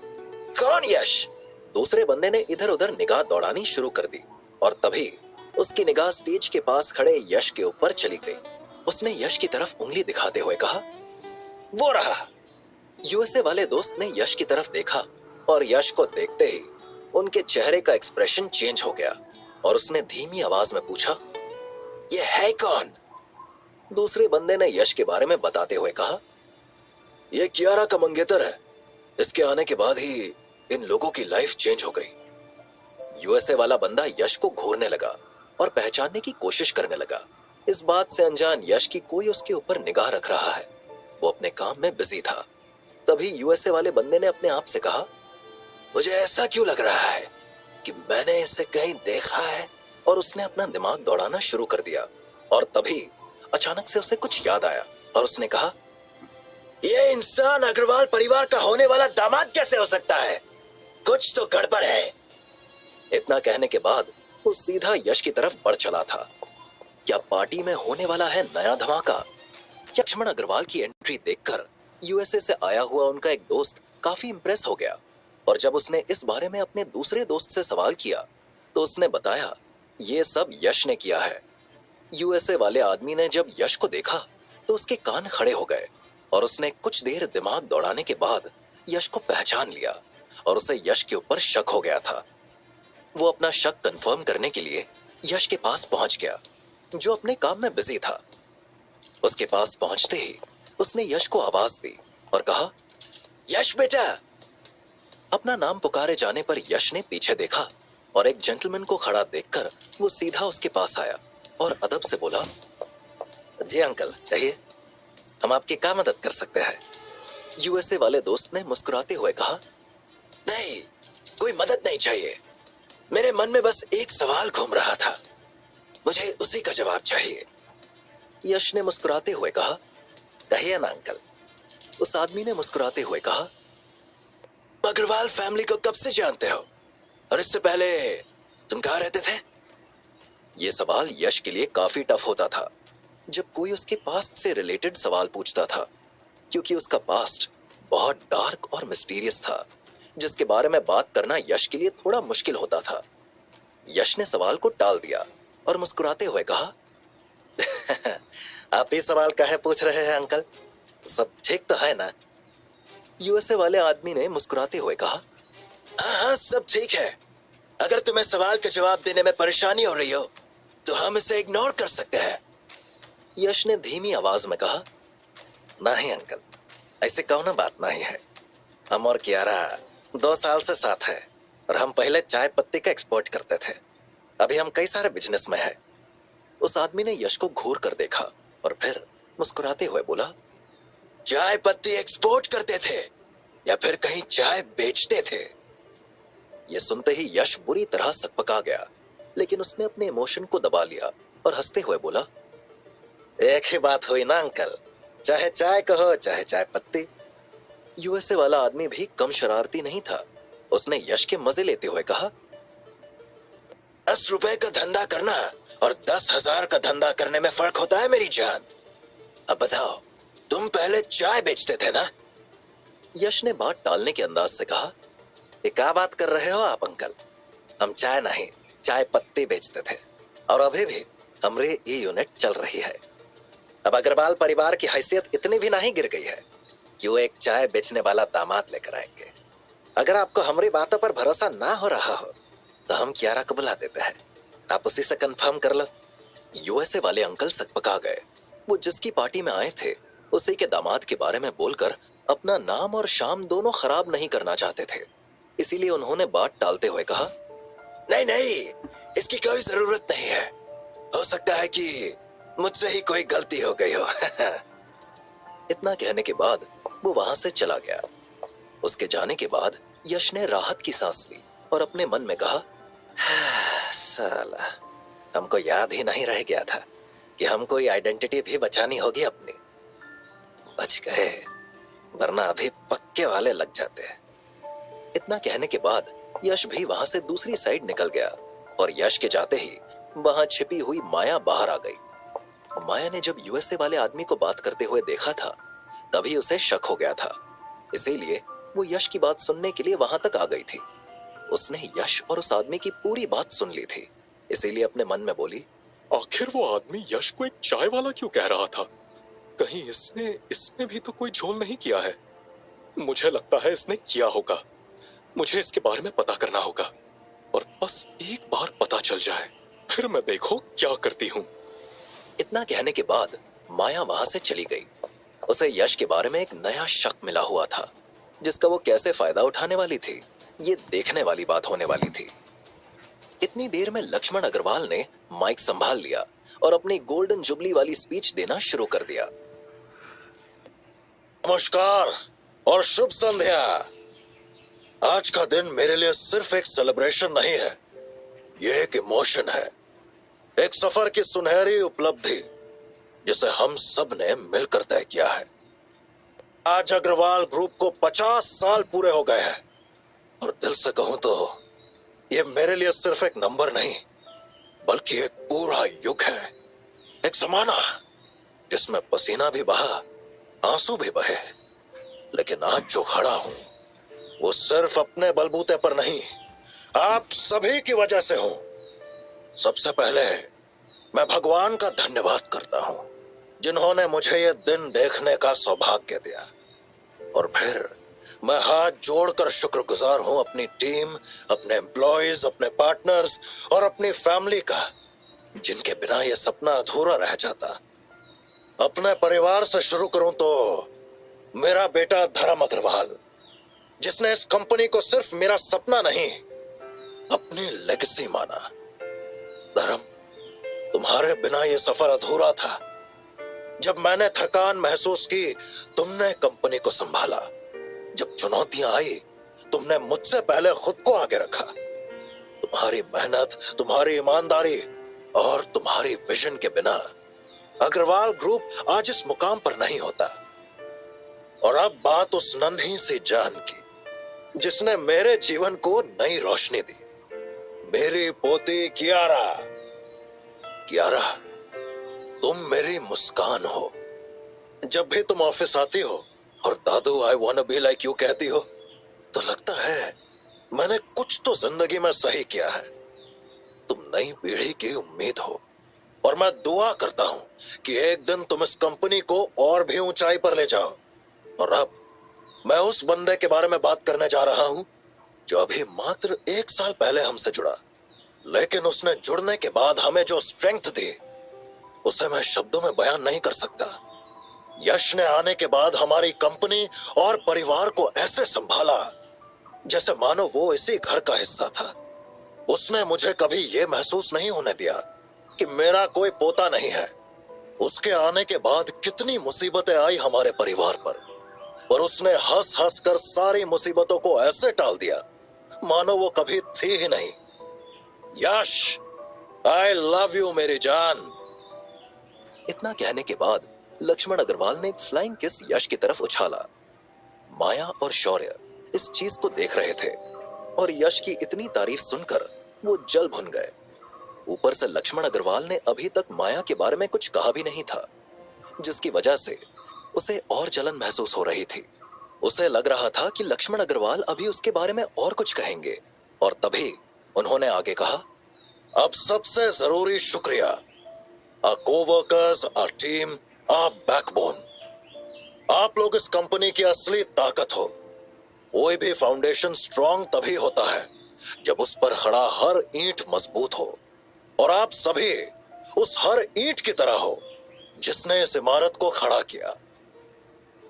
कौन यश? दूसरे बंदे ने इधर उधर निगाह दौड़ानी शुरू कर दी और तभी उसकी निगाह स्टेज के पास खड़े यश के ऊपर चली गई। उसने यश की तरफ उंगली दिखाते हुए कहा, वो रहा। यूएसए वाले दोस्त ने यश की तरफ देखा और यश को देखते ही उनके चेहरे का एक्सप्रेशन चेंज हो गया और उसने धीमी आवाज में पूछा, ये है कौन? दूसरे बंदे ने यश के बारे में बताते हुए कहा, ये कियारा का मंगेतर है। इसके आने के बाद ही इन लोगों की लाइफ चेंज हो गई। यूएसए वाला बंदा यश को घूरने लगा और पहचानने की कोशिश करने लगा। इस बात से अनजान यश की कोई उसके ऊपर निगाह रख रहा है। वो अपने काम में बिजी था। तभी यूएसए वाले बंदे ने अपने आप से कहा, मुझे ऐसा क्यों लग रहा है कि मैंने इसे कहीं देखा है। और उसने अपना दिमाग दौड़ाना शुरू कर दिया और तभी अचानक से उसे कुछ याद आया और उसने कहा, ये इंसान अग्रवाल परिवार का होने वाला दामाद कैसे हो सकता है? कुछ तो गड़बड़ है। इतना कहने के बाद वो सीधा यश की तरफ बढ़ चला था। क्या पार्टी में होने वाला है नया धमाका? लक्ष्मण अग्रवाल की एंट्री देखकर यूएसए से आया हुआ उनका एक दोस्त काफी इंप्रेस हो गया और जब उसने इस बारे में अपने दूसरे दोस्त से सवाल किया तो उसने बताया, ये सब यश ने किया है। यूएसए वाले आदमी ने जब यश को देखा तो उसके कान खड़े हो गए और उसने कुछ देर दिमाग दौड़ाने के बाद यश को पहचान लिया और उसे यश के ऊपर शक हो गया था। वो अपना शक कंफर्म करने के लिए यश के पास पहुंच गया, जो अपने काम में बिजी था। उसके पास पहुंचते ही उसने यश को आवाज दी और कहा, यश बेटा। अपना नाम पुकारे जाने पर यश ने पीछे देखा और एक जेंटलमैन को खड़ा देखकर वो सीधा उसके पास आया और अदब से बोला, जी अंकल कहिए, हम आपकी क्या मदद कर सकते हैं? यूएसए वाले दोस्त ने मुस्कुराते हुए कहा, नहीं, कोई मदद नहीं चाहिए। मेरे मन में बस एक सवाल घूम रहा था, मुझे उसी का जवाब चाहिए। यश ने मुस्कुराते हुए कहा, कहिए ना अंकल। उस आदमी ने मुस्कुराते हुए कहा, अग्रवाल फैमिली को कब से जानते हो और इससे पहले तुम कहाँ रहते थे? ये सवाल यश के लिए काफी टफ होता था जब कोई उसके पास्ट से रिलेटेड सवाल पूछता था, क्योंकि उसका पास्ट बहुत डार्क और मिस्टीरियस था जिसके बारे में बात करना यश के लिए थोड़ा मुश्किल होता था। यश ने सवाल को टाल दिया और मुस्कुराते हुए कहा, आप ही सवाल काहे पूछ रहे हैं अंकल? सब ठीक तो है ना? यूएसए वाले आदमी ने मुस्कुराते हुए कहा, हाँ सब ठीक है। अगर तुम्हें सवाल का जवाब देने में परेशानी हो रही हो तो हम इसे इग्नोर कर सकते हैं। यश ने धीमी आवाज में कहा, नहीं अंकल, ऐसे कौन बात नहीं है। हम और कियारा 2 साल से साथ है और हम पहले चाय पत्ती का एक्सपोर्ट करते थे। अभी हम कई सारे बिजनेस में हैं। उस आदमी ने यश को घूर कर देखा और फिर मुस्कुराते हुए बोला, चाय पत्ती एक्सपोर्ट करते थे या फिर कहीं चाय बेचते थे? ये सुनते ही यश बुरी तरह सकपका गया, लेकिन उसने अपने इमोशन को दबा लिया और हंसते हुए बोला, एक ही बात हुई ना अंकल, चाहे चाय कहो चाहे चाय पत्ती। यूएसए वाला आदमी भी कम शरारती नहीं था। उसने यश के मजे लेते हुए कहा, 10 रुपए का धंधा करना और 10,000 का धंधा करने में फर्क होता है मेरी जान। अब बताओ, तुम पहले चाय बेचते थे ना? यश ने बात टालने के अंदाज से कहा, ये क्या बात कर रहे हो आप अंकल? हम चाय नहीं, चाय पत्ती बेचते थे और अभी भी हमारी ये यूनिट चल रही है। अब अग्रवाल परिवार की हैसियत इतनी भी नहीं गिर गई है कि वो एक चाय बेचने वाला दामाद लेकर आएंगे। अगर आपको हमारी बातों पर भरोसा ना हो रहा हो तो हम कियारा को बुला देते हैं, आप उसी से कंफर्म कर लो। यूएसए वाले अंकल सकपका गए। वो जिसकी पार्टी में आए थे उसी के दामाद के बारे में बोलकर अपना नाम और शाम दोनों खराब नहीं करना चाहते थे, इसीलिए उन्होंने बात टालते हुए कहा, नहीं नहीं, इसकी कोई जरूरत नहीं है। हो सकता है कि मुझसे ही कोई गलती हो गई हो। इतना कहने के बाद वो वहां से चला गया। उसके जाने के बाद यश ने राहत की सांस ली और अपने मन में कहा, साला, हमको याद ही नहीं रह गया था कि हमको ये आइडेंटिटी भी बचानी होगी अपनी। बच गए, वरना अभी पक्के वाले लग जाते। इतना कहने के बाद यश भी वहां से दूसरी साइड निकल गया और यश के जाते ही वहां छिपी हुई माया बाहर आ गई। माया ने जब यूएसए वाले आदमी को बात करते हुए देखा था तभी उसे शक हो गया था, इसीलिए वो यश की बात सुनने के लिए वहां तक आ गई थी। उसने यश और उस आदमी की पूरी बात सुन ली थी, इसीलिए अपने मन में बोली, आखिर वो आदमी यश को एक चाय वाला क्यों कह रहा था? कहीं इसने इसमें भी तो कोई झोल नहीं किया है? मुझे लगता है इसने किया होगा। मुझे इसके बारे में पता करना होगा और बस एक बार पता चल जाए फिर मैं देखो क्या करती हूँ। इतना कहने के बाद माया वहां से चली गई। उसे यश के बारे में एक नया शक मिला हुआ था, जिसका वो कैसे फायदा उठाने वाली थी ये देखने वाली बात होने वाली थी। इतनी देर में लक्ष्मण अग्रवाल ने माइक संभाल लिया और अपनी गोल्डन जुबली वाली स्पीच देना शुरू कर दिया। नमस्कार और शुभ संध्या। आज का दिन मेरे लिए सिर्फ एक सेलिब्रेशन नहीं है, ये एक इमोशन है, एक सफर की सुनहरी उपलब्धि जिसे हम सब ने मिलकर तय किया है। आज अग्रवाल ग्रुप को 50 साल पूरे हो गए हैं और दिल से कहूं तो ये मेरे लिए सिर्फ एक नंबर नहीं बल्कि एक पूरा युग है, एक जमाना जिसमें पसीना भी बहा, आंसू भी बहे। लेकिन आज जो खड़ा हूं वो सिर्फ अपने बलबूते पर नहीं, आप सभी की वजह से हूं। सबसे पहले मैं भगवान का धन्यवाद करता हूं जिन्होंने मुझे ये दिन देखने का सौभाग्य दिया। और फिर मैं हाथ जोड़कर शुक्रगुजार हूं अपनी टीम, अपने एम्प्लॉयज, अपने पार्टनर्स और अपनी फैमिली का, जिनके बिना यह सपना अधूरा रह जाता। अपने परिवार से शुरू करूं तो मेरा बेटा धर्म अग्रवाल, जिसने इस कंपनी को सिर्फ मेरा सपना नहीं अपनी लेगेसी माना। धर्म, तुम्हारे बिना यह सफर अधूरा था। जब मैंने थकान महसूस की तुमने कंपनी को संभाला, जब चुनौतियां आई तुमने मुझसे पहले खुद को आगे रखा। तुम्हारी मेहनत, तुम्हारी ईमानदारी और तुम्हारी विजन के बिना अग्रवाल ग्रुप आज इस मुकाम पर नहीं होता। और अब बात उस नन्ही सी जान की जिसने मेरे जीवन को नई रोशनी दी, मेरी पोती कियारा। कियारा, तुम मेरी मुस्कान हो। जब भी तुम ऑफिस आती हो और दादू I want to be like you कहती हो तो लगता है मैंने कुछ तो जिंदगी में सही किया है। तुम नई पीढ़ी की उम्मीद हो और मैं दुआ करता हूं कि एक दिन तुम इस कंपनी को और भी ऊंचाई पर ले जाओ। और अब मैं उस बंदे के बारे में बात करने जा रहा हूं जो अभी मात्र 1 साल पहले हमसे जुड़ा, लेकिन उसने जुड़ने के बाद हमें जो स्ट्रेंथ दी उसे मैं शब्दों में बयान नहीं कर सकता। यश ने आने के बाद हमारी कंपनी और परिवार को ऐसे संभाला जैसे मानो वो इसी घर का हिस्सा था। उसने मुझे कभी ये महसूस नहीं होने दिया कि मेरा कोई पोता नहीं है। उसके आने के बाद कितनी मुसीबतें आई हमारे परिवार पर उसने हंस हंस कर सारी मुसीबतों को ऐसे टाल दिया मानो वो कभी थी ही नहीं। यश, आई लव यू मेरी जान। इतना कहने के बाद लक्ष्मण अग्रवाल ने एक फ्लाइंग किस यश की तरफ उछाला। माया और शौर्य इस चीज को देख रहे थे और यश की इतनी तारीफ सुनकर वो जल भुन गए। ऊपर से लक्ष्मण अग्रवाल ने अभी तक माया के बारे में कुछ कहा भी नहीं था, जिसकी वजह से उसे और जलन महसूस हो रही थी। उसे लग रहा था कि लक्ष्मण अग्रवाल अभी उसके बारे में और कुछ कहेंगे और तभी उन्होंने आगे कहा, अब सबसे जरूरी शुक्रिया, our co-workers, our team, our backbone। आप लोग इस कंपनी की असली ताकत हो। कोई भी फाउंडेशन स्ट्रांग तभी होता है जब उस पर खड़ा हर ईंट मजबूत हो, और आप सभी उस हर ईंट की तरह हो जिसने इस इमारत को खड़ा किया।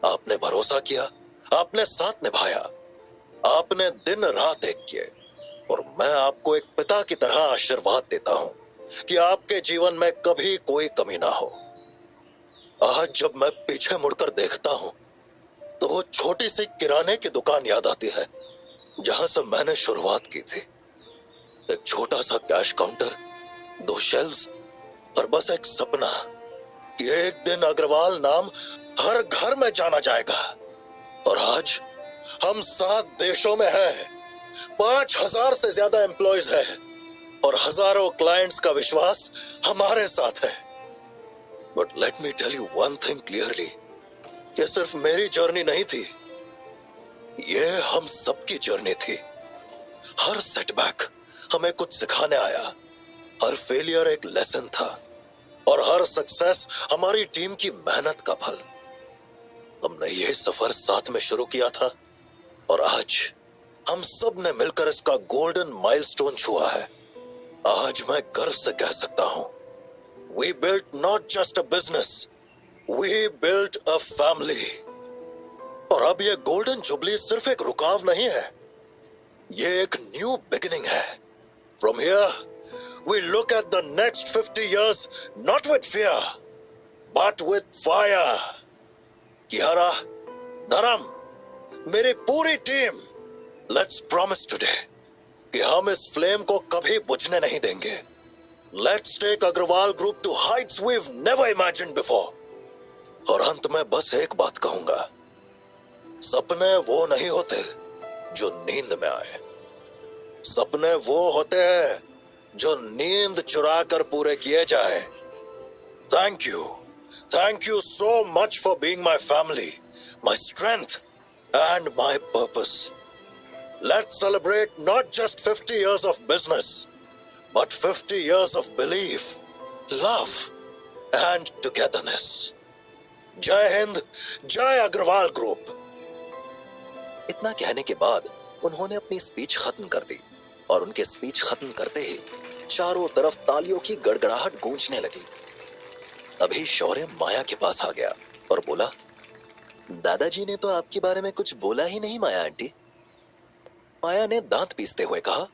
आपने भरोसा किया, आपने साथ निभाया, आपने दिन रात एक किए, और मैं आपको एक पिता की तरह आशीर्वाद देता हूं कि आपके जीवन में कभी कोई कमी ना हो। आज जब मैं पीछे मुड़कर देखता हूं तो वो छोटी सी किराने की दुकान याद आती है जहां से मैंने शुरुआत की थी। एक छोटा सा कैश काउंटर, 2 शेल्व्स और बस एक सपना कि एक दिन अग्रवाल नाम हर घर में जाना जाएगा। और आज हम 7 देशों में हैं, 5000 से ज्यादा एम्प्लॉयज हैं और हजारों क्लाइंट्स का विश्वास हमारे साथ है। But let me tell you one thing clearly, ये सिर्फ मेरी जर्नी नहीं थी, ये हम सबकी जर्नी थी। हर सेटबैक हमें कुछ सिखाने आया, हर फेलियर एक लेसन था और हर सक्सेस हमारी टीम की मेहनत का फल। हमने ये सफर साथ में शुरू किया था और आज हम सब ने मिलकर इसका गोल्डन माइलस्टोन छुआ है। आज मैं गर्व से कह सकता हूं, we built not just a business, we built a family। और अब ये गोल्डन जुबली सिर्फ एक रुकाव नहीं है, ये एक न्यू बिगिनिंग है। From here, we look at the next 50 years not with fear, but with fire। Kiara, धर्म, मेरी पूरी टीम, लेट्स प्रॉमिस टुडे कि हम इस फ्लेम को कभी बुझने नहीं देंगे। Let's take Agarwal group to heights we have never imagined before. और अंत में बस एक बात कहूंगा, सपने वो नहीं होते जो नींद में आए, सपने वो होते हैं जो नींद चुरा कर पूरे किए जाए। Thank you so much for being my family, my strength and my purpose. Let's celebrate not just 50 years of business, but 50 years of belief, love, and togetherness. जय हिंद, जय अग्रवाल ग्रुप। इतना कहने के बाद उन्होंने अपनी स्पीच खत्म कर दी और उनके स्पीच खत्म करते ही चारों तरफ तालियों की गड़गड़ाहट गूंजने लगी। तभी शौर्य माया के पास आ गया और बोला, दादाजी ने तो आपके बारे में कुछ बोला ही नहीं माया आंटी। माया ने दांत पीसते हुए कहा,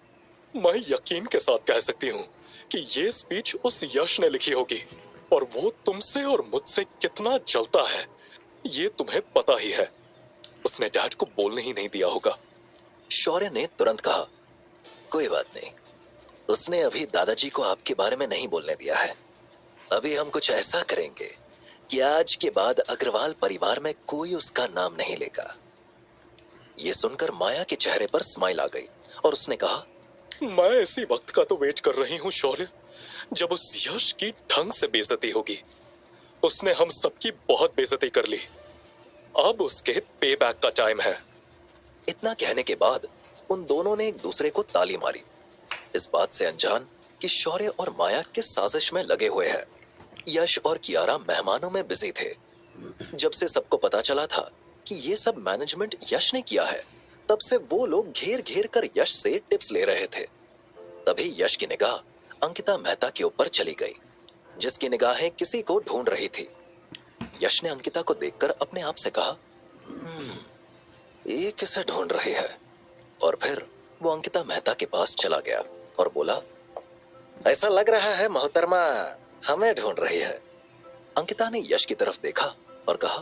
मैं यकीन के साथ कह सकती हूँ कि ये स्पीच उस यश ने लिखी होगी और वो तुमसे और मुझसे कितना जलता है ये तुम्हें पता ही है। उसने डैड को बोलने ही नहीं दिया होगा। शौर्य ने तुरंत कहा, कोई बात नहीं, उसने अभी दादाजी को आपके बारे में नहीं बोलने दिया है। अभी हम कुछ ऐसा करेंगे कि आज के बाद अग्रवाल परिवार में कोई उसका नाम नहीं लेगा। यह सुनकर माया के चेहरे पर स्माइल आ गई और उसने कहा, मैं इसी वक्त का तो वेट कर रही हूँ शौर्य, जब उस यश की ढंग से बेइज्जती होगी। उसने हम सबकी बहुत बेइज्जती कर ली, अब उसके पे बैक का टाइम है। इतना कहने के बाद उन दोनों ने एक दूसरे को ताली मारी, इस बात से अनजान कि शौर्य और माया किस साजिश में लगे हुए हैं। यश और कियारा मेहमानों में बिजी थे। जब से सबको पता चला था कि ये सब मैनेजमेंट यश ने किया है, तब से वो लोग घेर घेर कर यश से टिप्स ले रहे थे। तभी यश की निगाह अंकिता मेहता के ऊपर चली गई, जिसकी निगाहें किसी को ढूंढ रही थी। यश ने अंकिता को देखकर अपने आप से कहा, ये किसे ढूंढ रही है? और फिर वो अंकिता मेहता के पास चला गया और बोला, ऐसा लग रहा है मोहतरमा हमें ढूंढ रही है। अंकिता ने यश की तरफ देखा और कहा,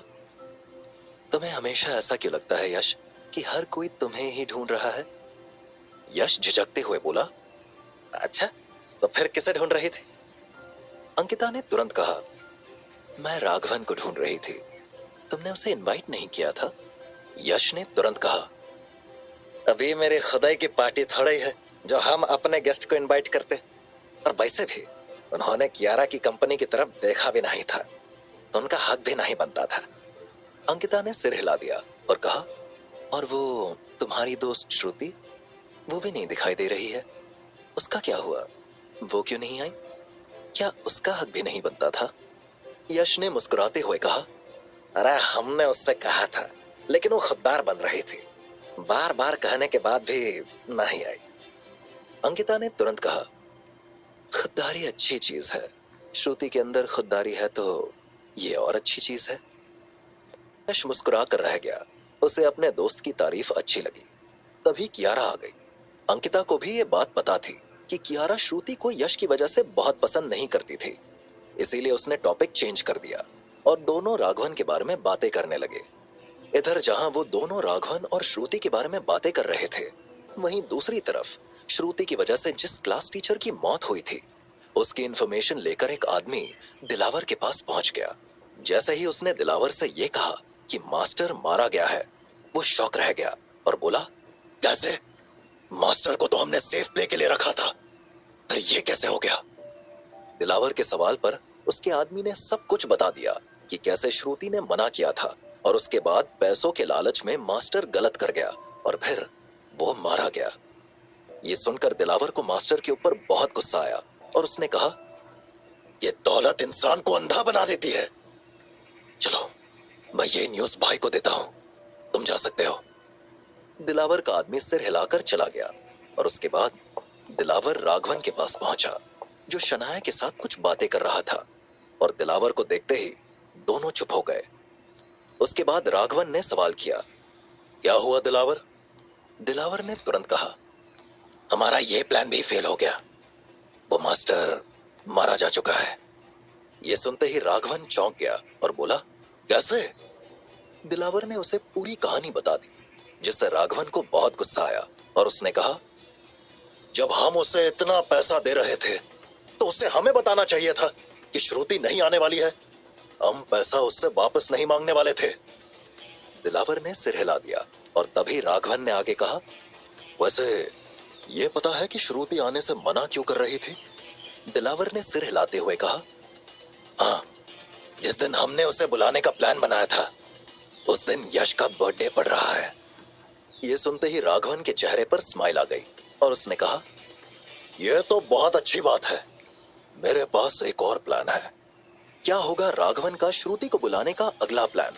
तुम्हें हमेशा ऐसा क्यों लगता है यश कि हर कोई तुम्हें ही ढूंढ रहा है? यश झिझकते हुए बोला, अच्छा तो फिर किसे ढूंढ रही थी? अंकिता ने तुरंत कहा, मैं राघवन को ढूंढ रही थी, तुमने उसे इनवाइट नहीं किया था। यश ने तुरंत कहा, अभी मेरी खुदाई की पार्टी थोड़ी है जो हम अपने गेस्ट को इनवाइट करते, और वैसे भी उन्होंने कियारा की कंपनी की तरफ देखा भी नहीं था, तो उनका हक भी नहीं बनता था। अंकिता ने सिर हिला दिया और कहा, और वो तुम्हारी दोस्त श्रुति, वो भी नहीं दिखाई दे रही है, उसका क्या हुआ? वो क्यों नहीं आई? क्या उसका हक भी नहीं बनता था? यश ने मुस्कुराते हुए कहा, अरे हमने उससे कहा था, लेकिन वो खुददार बन रही थी, बार बार कहने के बाद भी नहीं आई। अंकिता ने तुरंत कहा, खुददारी अच्छी चीज है, श्रुति के अंदर खुददारी है तो ये और अच्छी चीज है। यश मुस्कुरा कर रह गया, उसे अपने दोस्त की तारीफ अच्छी लगी। तभी कियारा आ गई। अंकिता को भी ये बात पता थी कि कियारा श्रुति को यश की वजह से बहुत पसंद नहीं करती थी, इसीलिए उसने टॉपिक चेंज कर दिया और दोनों राघवन के बारे में बातें करने लगे। इधर जहां वो दोनों राघवन और श्रुति के बारे में बातें कर रहे थे, वहीं दूसरी तरफ श्रुति की वजह से जिस क्लास टीचर की मौत हुई थी, उसकी इंफॉर्मेशन लेकर एक आदमी दिलावर के पास पहुंच गया। जैसे ही उसने दिलावर से ये कहा कि मास्टर मारा गया है, वो शॉक रह गया और बोला, कैसे? मास्टर को तो हमने सेफ प्ले के लिए रखा था, फिर ये कैसे हो गया? दिलावर के सवाल पर उसके आदमी ने सब कुछ बता दिया कि कैसे श्रुति ने मना किया था और उसके बाद पैसों के लालच में मास्टर गलत कर गया और फिर वो मारा गया। ये सुनकर दिलावर को मास्टर के ऊपर बहुत गुस्सा आया और उसने कहा, ये दौलत इंसान को अंधा बना देती है। चलो मैं ये न्यूज़ भाई को देता हूं, तुम जा सकते हो। दिलावर का आदमी सिर हिलाकर चला गया और उसके बाद दिलावर राघवन के पास पहुंचा, जो शनाया के साथ कुछ बातें कर रहा था, और दिलावर को देखते ही दोनों चुप हो गए। उसके बाद राघवन ने सवाल किया, क्या हुआ दिलावर? दिलावर ने तुरंत कहा, हमारा ये प्लान भी फेल हो गया, वो मास्टर मारा जा चुका है। ये सुनते ही राघवन चौंक गया और बोला, कैसे? दिलावर ने उसे पूरी कहानी बता दी जिससे राघवन को बहुत गुस्सा आया और उसने कहा, जब हम उसे इतना पैसा दे रहे थे तो उसे हमें बताना चाहिए था कि श्रुति नहीं आने वाली है। हम पैसा उससे वापस नहीं मांगने वाले थे। दिलावर ने सिर हिला दिया और तभी राघवन ने आगे कहा, वैसे ये पता है कि श्रुति आने से मना क्यों कर रही थी? दिलावर ने सिर हिलाते हुए कहा, हाँ, जिस दिन हमने उसे बुलाने का प्लान बनाया था उस दिन यश का बर्थडे पड़ रहा है। यह सुनते ही राघवन के चेहरे पर स्माइल आ गई और उसने कहा, यह तो बहुत अच्छी बात है। मेरे पास एक और प्लान है। क्या होगा राघवन का श्रुति को बुलाने का अगला प्लान?